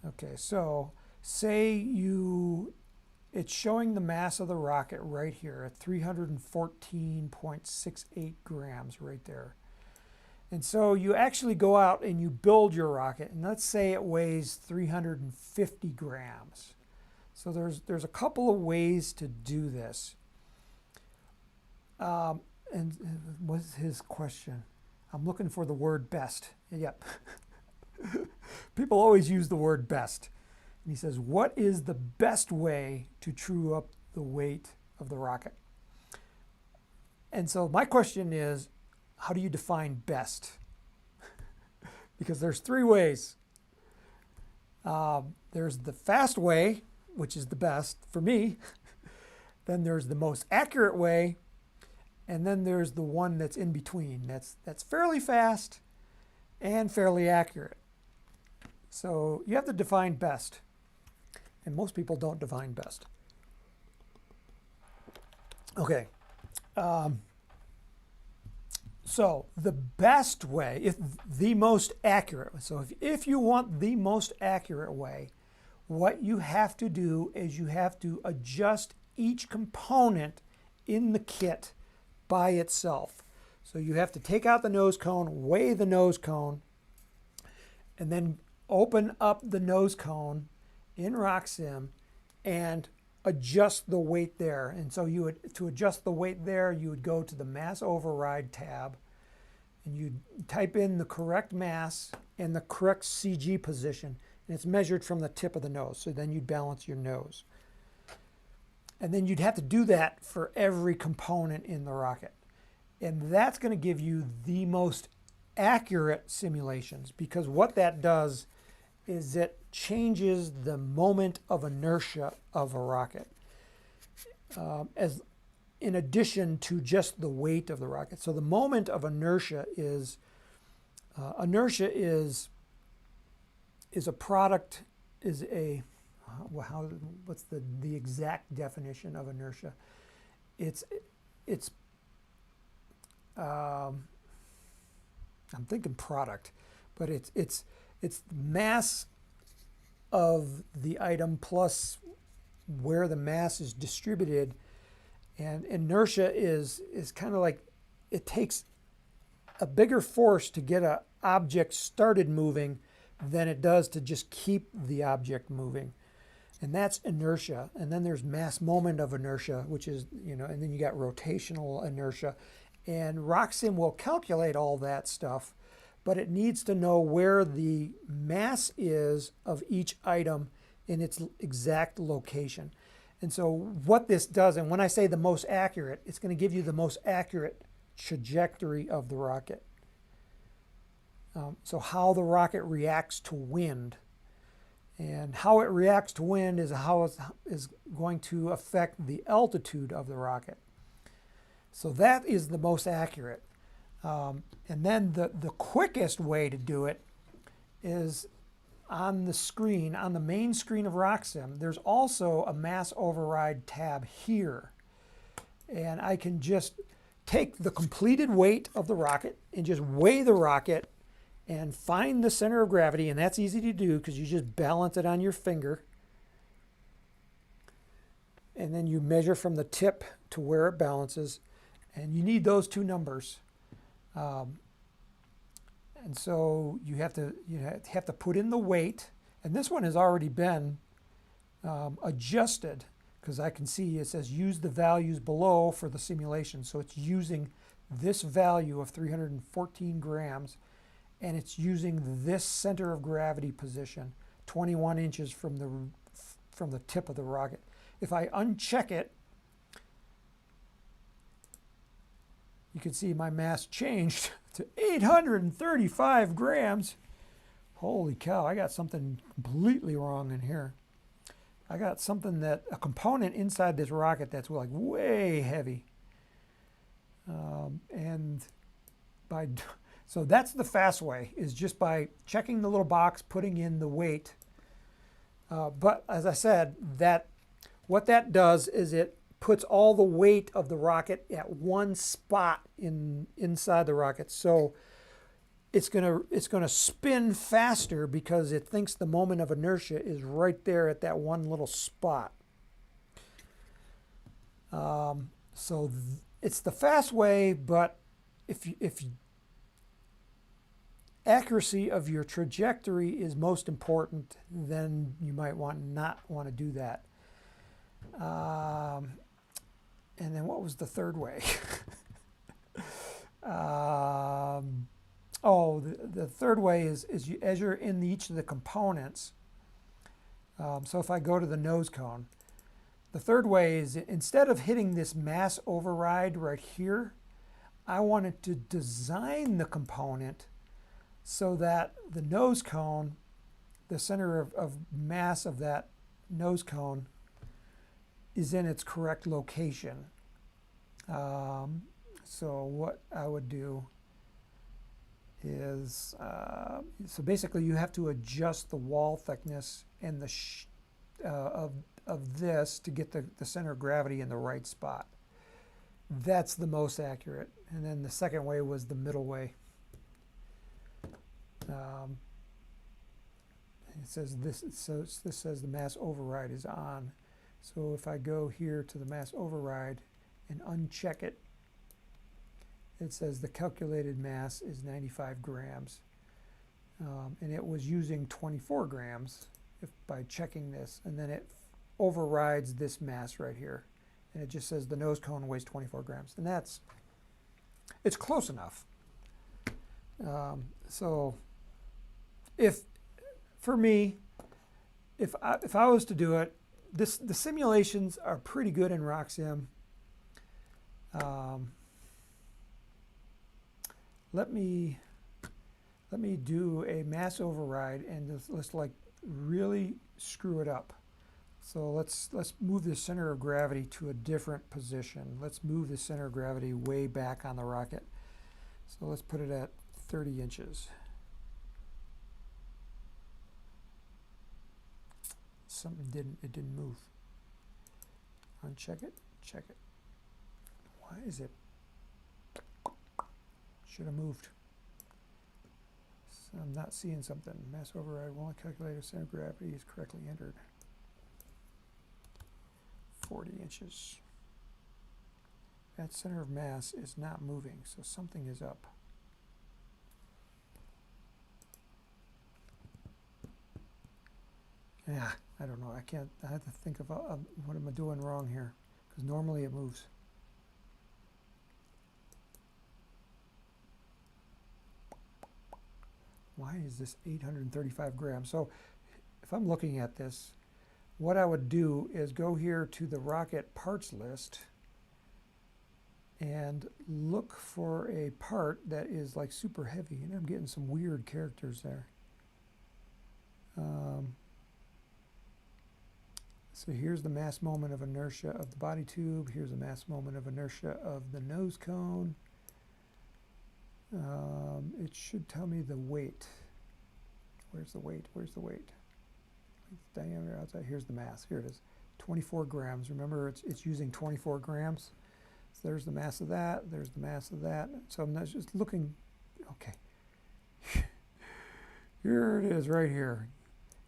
Okay, so say it's showing the mass of the rocket right here at 314.68 grams right there. And so you actually go out and you build your rocket, and let's say it weighs 350 grams. So there's a couple of ways to do this. And what's his question? I'm looking for the word best. Yep. People always use the word best. And he says, what is the best way to true up the weight of the rocket? And so my question is, how do you define best? Because there's three ways. There's the fast way, which is the best for me. Then there's the most accurate way, and then there's the one that's in between. That's fairly fast and fairly accurate. So you have to define best, and most people don't define best. Okay. So the best way, if the most accurate, so if you want the most accurate way, what you have to do is you have to adjust each component in the kit by itself. So you have to take out the nose cone, weigh the nose cone, and then open up the nose cone in RockSim and adjust the weight there. And so you would, to adjust the weight there, you would go to the mass override tab and you type in the correct mass and the correct CG position, and it's measured from the tip of the nose. So then you'd balance your nose. And then you'd have to do that for every component in the rocket. And that's going to give you the most accurate simulations, because what that does is it changes the moment of inertia of a rocket, as in addition to just the weight of the rocket. So the moment of inertia is a product, is a what's the exact definition of inertia? I'm thinking product, but it's mass of the item plus where the mass is distributed. And inertia is kind of like, it takes a bigger force to get an object started moving than it does to just keep the object moving. And that's inertia. And then there's mass moment of inertia, which is, and then you got rotational inertia. And RockSim will calculate all that stuff, but it needs to know where the mass is of each item in its exact location. And so what this does, and when I say the most accurate, it's going to give you the most accurate trajectory of the rocket. So how the rocket reacts to wind. And how it reacts to wind is how it is going to affect the altitude of the rocket. So that is the most accurate. And then the quickest way to do it is on the screen, on the main screen of RockSim. There's also a mass override tab here. And I can just take the completed weight of the rocket and just weigh the rocket and find the center of gravity. And that's easy to do because you just balance it on your finger. And then you measure from the tip to where it balances. And you need those two numbers. And so you have to put in the weight. And this one has already been adjusted, because I can see it says use the values below for the simulation. So it's using this value of 314 grams, and it's using this center of gravity position, 21 inches from the tip of the rocket. If I uncheck it, you can see my mass changed to 835 grams. Holy cow, I got something completely wrong in here. I got something a component inside this rocket that's like way heavy. So that's the fast way, is just by checking the little box, putting in the weight. But as I said, what that does is it puts all the weight of the rocket at one spot inside the rocket. So it's gonna spin faster because it thinks the moment of inertia is right there at that one little spot. It's the fast way, but if accuracy of your trajectory is most important, then you might not want to do that. And then what was the third way? The third way is as you're in each of the components. So if I go to the nose cone, the third way is, instead of hitting this mass override right here, I wanted to design the component so that the nose cone, the center of mass of that nose cone, is in its correct location. So what I would do is, so basically you have to adjust the wall thickness and the of this to get the center of gravity in the right spot. That's the most accurate. And then the second way was the middle way. It says this, so this says the mass override is on. So if I go here to the mass override and uncheck it, it says the calculated mass is 95 grams. And it was using 24 grams by checking this. And then it overrides this mass right here. And it just says the nose cone weighs 24 grams. And it's close enough. So for me, if I was to do it, the simulations are pretty good in RockSim. Let me do a mass override and let's like really screw it up. So let's move the center of gravity to a different position. Let's move the center of gravity way back on the rocket. So let's put it at 30 inches. Something didn't move. Uncheck it, check it. Why is it? Should have moved. So I'm not seeing something. Mass override won't calculate if center of gravity is correctly entered. 40 inches. That center of mass is not moving, so something is up. Yeah, I don't know. I have to think of what am I doing wrong here, because normally it moves. Why is this 835 grams? So if I'm looking at this, what I would do is go here to the rocket parts list and look for a part that is like super heavy. And I'm getting some weird characters there. So here's the mass moment of inertia of the body tube. Here's the mass moment of inertia of the nose cone. It should tell me the weight. Where's the weight? Where's the weight? Diameter outside. Here's the mass. Here it is. 24 grams. Remember, it's using 24 grams. So there's the mass of that. There's the mass of that. So I'm not just looking. Okay. Here it is right here.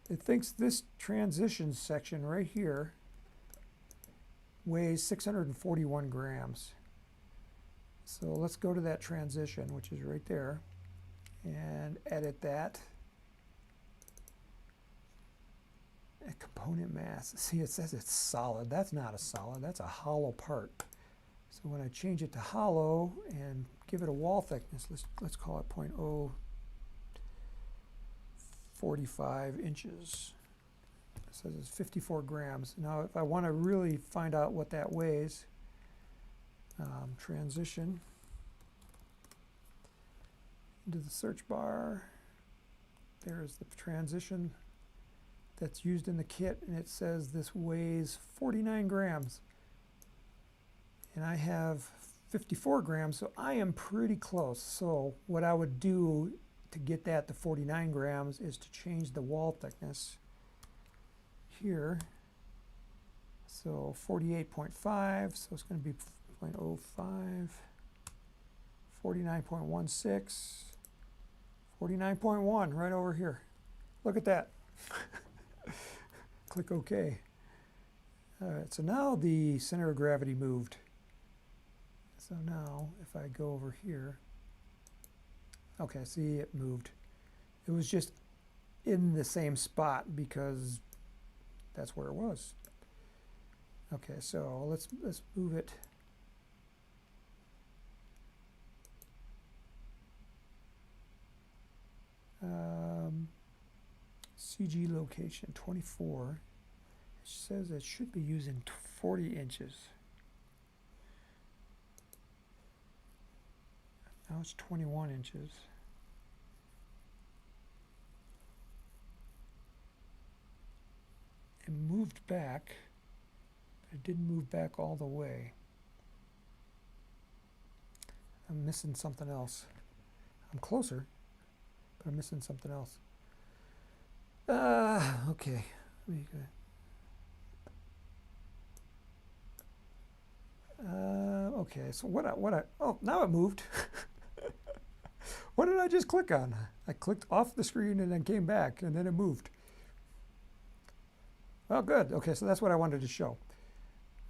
It thinks this transition section right here weighs 641 grams. So let's go to that transition, which is right there, and edit that. A component mass. See, it says it's solid. That's not a solid. That's a hollow part. So when I change it to hollow and give it a wall thickness, let's call it 0.045 inches. It says it's 54 grams. Now, if I want to really find out what that weighs, transition into the search bar. There's the transition that's used in the kit, and it says this weighs 49 grams. And I have 54 grams, so I am pretty close. So what I would do to get that to 49 grams is to change the wall thickness here. So 48.5, so it's going to be 0.05, 49.16, 49.1 right over here. Look at that. Click OK. All right, so now the center of gravity moved. So now if I go over here, okay, see, it moved. It was just in the same spot because that's where it was. Okay, so let's move it. CG location 24. It says it should be using 40 inches. Now it's 21 inches. It moved back, but it didn't move back all the way. I'm missing something else. I'm closer, but I'm missing something else. Okay. Okay, so oh, now it moved. What did I just click on? I clicked off the screen and then came back, and then it moved. Well, good. Okay, so that's what I wanted to show.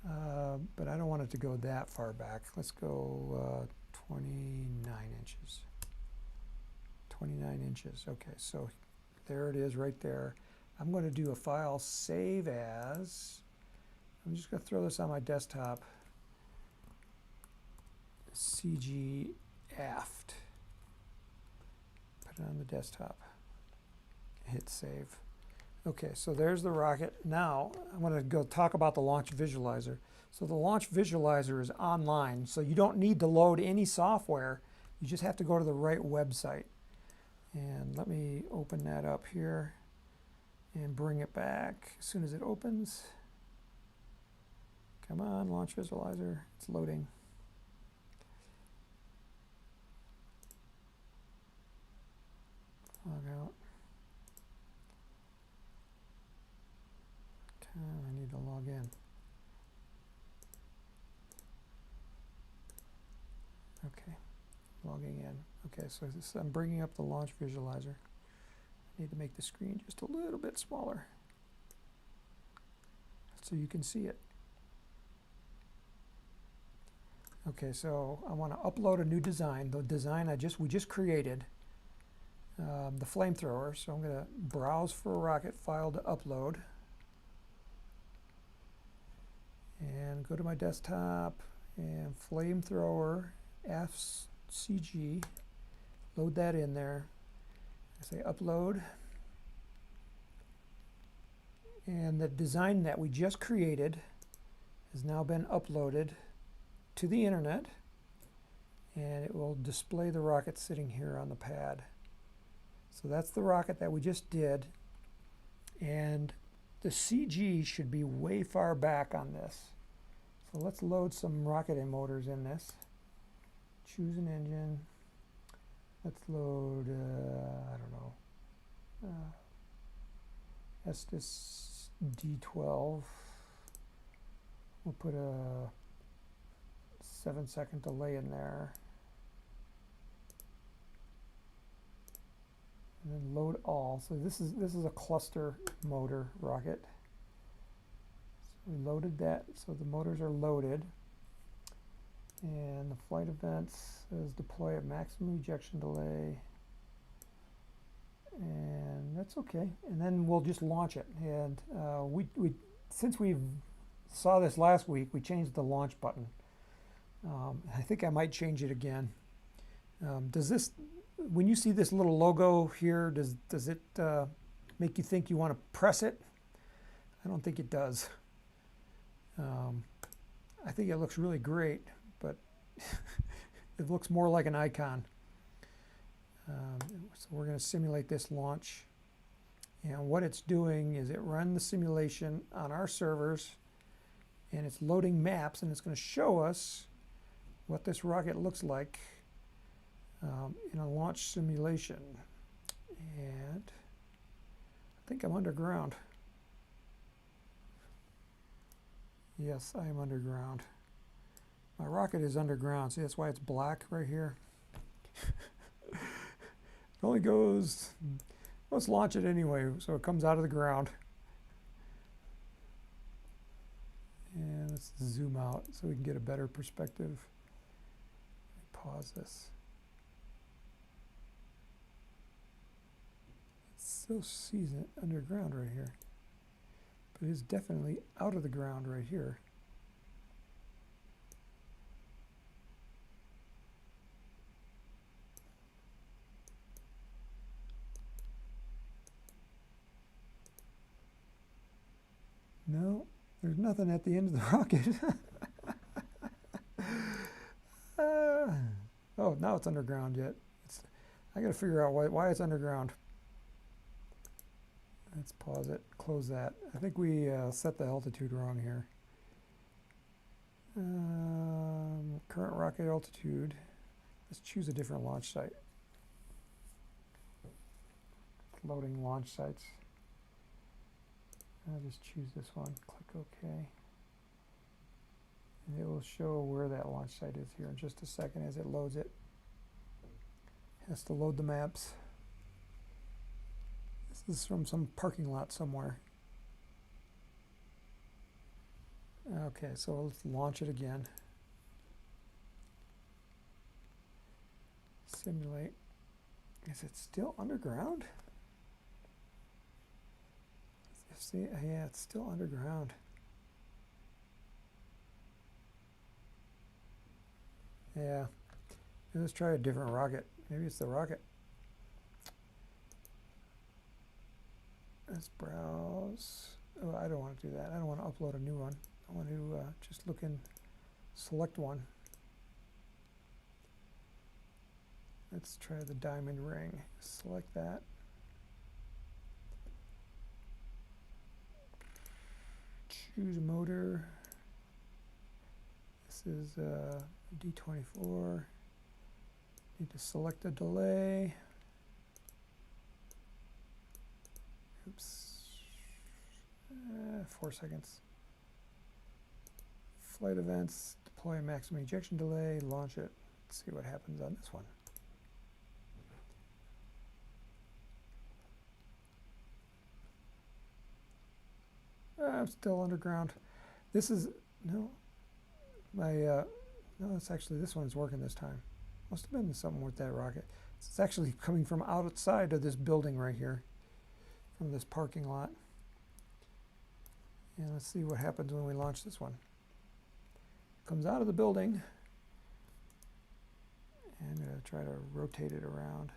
But I don't want it to go that far back. Let's go 29 inches. 29 inches. Okay, so there it is right there. I'm going to do a file save as. I'm just going to throw this on my desktop. CG aft. Put it on the desktop. Hit save. Okay, so there's the rocket. Now I'm going to go talk about the launch visualizer. So the launch visualizer is online, so you don't need to load any software. You just have to go to the right website. And let me open that up here and bring it back as soon as it opens. Come on, launch visualizer. It's loading. Log out. I need to log in. Okay, logging in. Okay, so I'm bringing up the launch visualizer. I need to make the screen just a little bit smaller so you can see it. Okay, so I want to upload a new design. The design we just created, the flamethrower. So I'm going to browse for a rocket file to upload. And go to my desktop and flamethrower FCG, load that in there. I say upload. And the design that we just created has now been uploaded to the internet, and it will display the rocket sitting here on the pad. So that's the rocket that we just did, and the CG should be way far back on this. So let's load some rocket motors in this. Choose an engine. Let's load, I don't know, Estes D12. We'll put a 7-second delay in there. And then load all. So this is a cluster motor rocket. So we loaded that, so the motors are loaded. And the flight events says deploy at maximum ejection delay. And that's okay. And then we'll just launch it. And since we saw this last week, we changed the launch button. I think I might change it again. Does this, when you see this little logo here, does it make you think you want to press it? I don't think it does. I think it looks really great, but it looks more like an icon. So we're going to simulate this launch. And what it's doing is it run the simulation on our servers, and it's loading maps, and it's going to show us what this rocket looks like in a launch simulation. And I think I'm underground. Yes, I am underground. My rocket is underground. See, that's why it's black right here. It only goes, let's launch it anyway, so it comes out of the ground. And let's zoom out so we can get a better perspective. Pause this. It still sees it underground right here, but it's definitely out of the ground right here. No, there's nothing at the end of the rocket. Oh, now it's underground yet. I got to figure out why it's underground. Let's pause it, close that. I think we set the altitude wrong here. Current rocket altitude. Let's choose a different launch site. Loading launch sites. I'll just choose this one, click OK. And it will show where that launch site is here in just a second as it loads it. It has to load the maps. This is from some parking lot somewhere. Okay, so let's launch it again. Simulate. Is it still underground? See, yeah, it's still underground. Yeah. Let's try a different rocket. Maybe it's the rocket. Let's browse. Oh, I don't want to do that. I don't want to upload a new one. I want to just look and select one. Let's try the diamond ring. Select that. Choose a motor. This is D24. Need to select a delay. Oops. 4 seconds. Flight events. Deploy maximum ejection delay. Launch it. Let's see what happens on this one. I'm still underground. This is no. No, it's actually this one's working this time. Must have been something with that rocket. It's actually coming from outside of this building right here, from this parking lot. And let's see what happens when we launch this one. Comes out of the building, and try to rotate it around.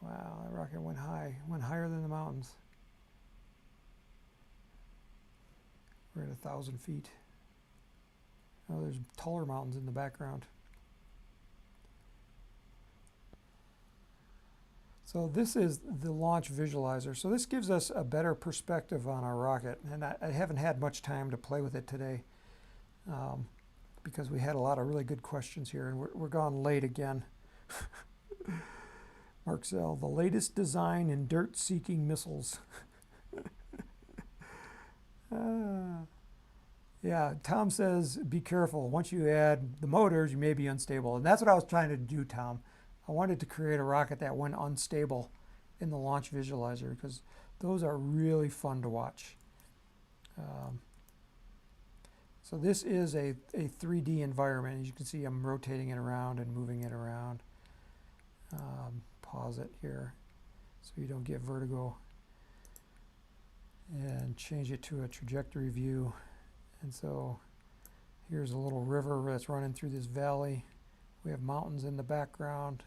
Wow, that rocket went high, went higher than the mountains. We're at 1,000 feet. Oh, there's taller mountains in the background. So this is the launch visualizer. So this gives us a better perspective on our rocket. And I haven't had much time to play with it today because we had a lot of really good questions here, and we're gone late again. Mark Zell, the latest design in dirt-seeking missiles. Yeah, Tom says, be careful. Once you add the motors, you may be unstable. And that's what I was trying to do, Tom. I wanted to create a rocket that went unstable in the launch visualizer because those are really fun to watch. So this is a 3D environment. As you can see, I'm rotating it around and moving it around. Pause it here so you don't get vertigo. And change it to a trajectory view. And so here's a little river that's running through this valley. We have mountains in the background.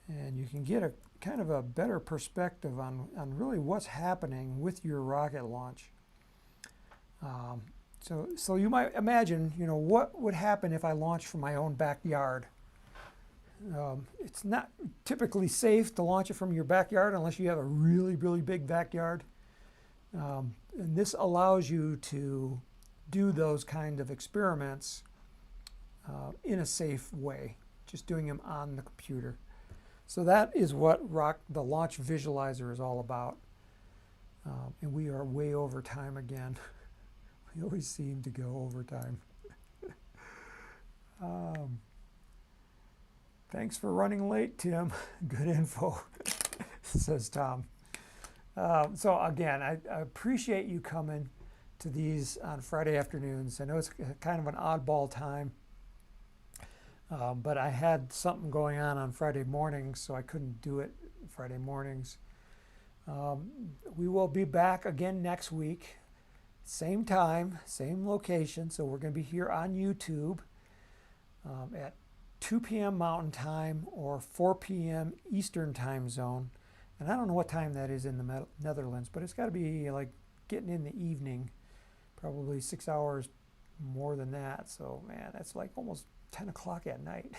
And you can get a kind of a better perspective on really what's happening with your rocket launch. So you might imagine, what would happen if I launched from my own backyard? It's not typically safe to launch it from your backyard unless you have a really, really big backyard. And this allows you to do those kind of experiments in a safe way, just doing them on the computer. So that is what the launch visualizer is all about. And we are way over time again. We always seem to go over time. Thanks for running late, Tim. Good info, says Tom. So again, I appreciate you coming to these on Friday afternoons. I know it's kind of an oddball time, but I had something going on Friday mornings, so I couldn't do it Friday mornings. We will be back again next week, same time, same location. So we're going to be here on YouTube at 2 p.m. Mountain Time or 4 p.m. Eastern Time Zone. And I don't know what time that is in the Netherlands, but it's got to be like getting in the evening, probably 6 hours more than that. So man, that's like almost 10 o'clock at night.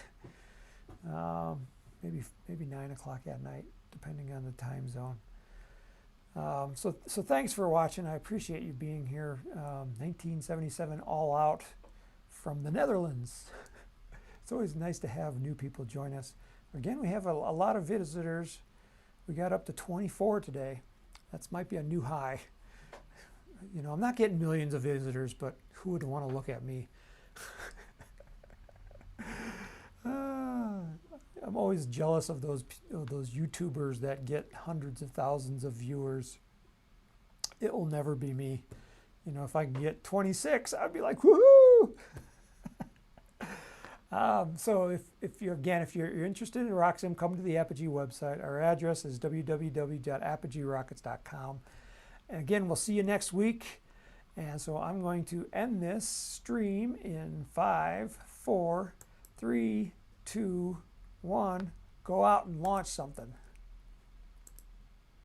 Maybe 9 o'clock at night, depending on the time zone. So thanks for watching. I appreciate you being here. 1977 all out from the Netherlands. It's always nice to have new people join us. Again, we have a lot of visitors. We got up to 24 today. That might be a new high. You know, I'm not getting millions of visitors, but who would want to look at me? I'm always jealous of those YouTubers that get hundreds of thousands of viewers. It will never be me. You know, if I can get 26, I'd be like, woohoo! So if you're interested in RockSim, come to the Apogee website. Our address is www.apogeerockets.com. And again, we'll see you next week. And so I'm going to end this stream in 5, 4, 3, 2, 1. Go out and launch something.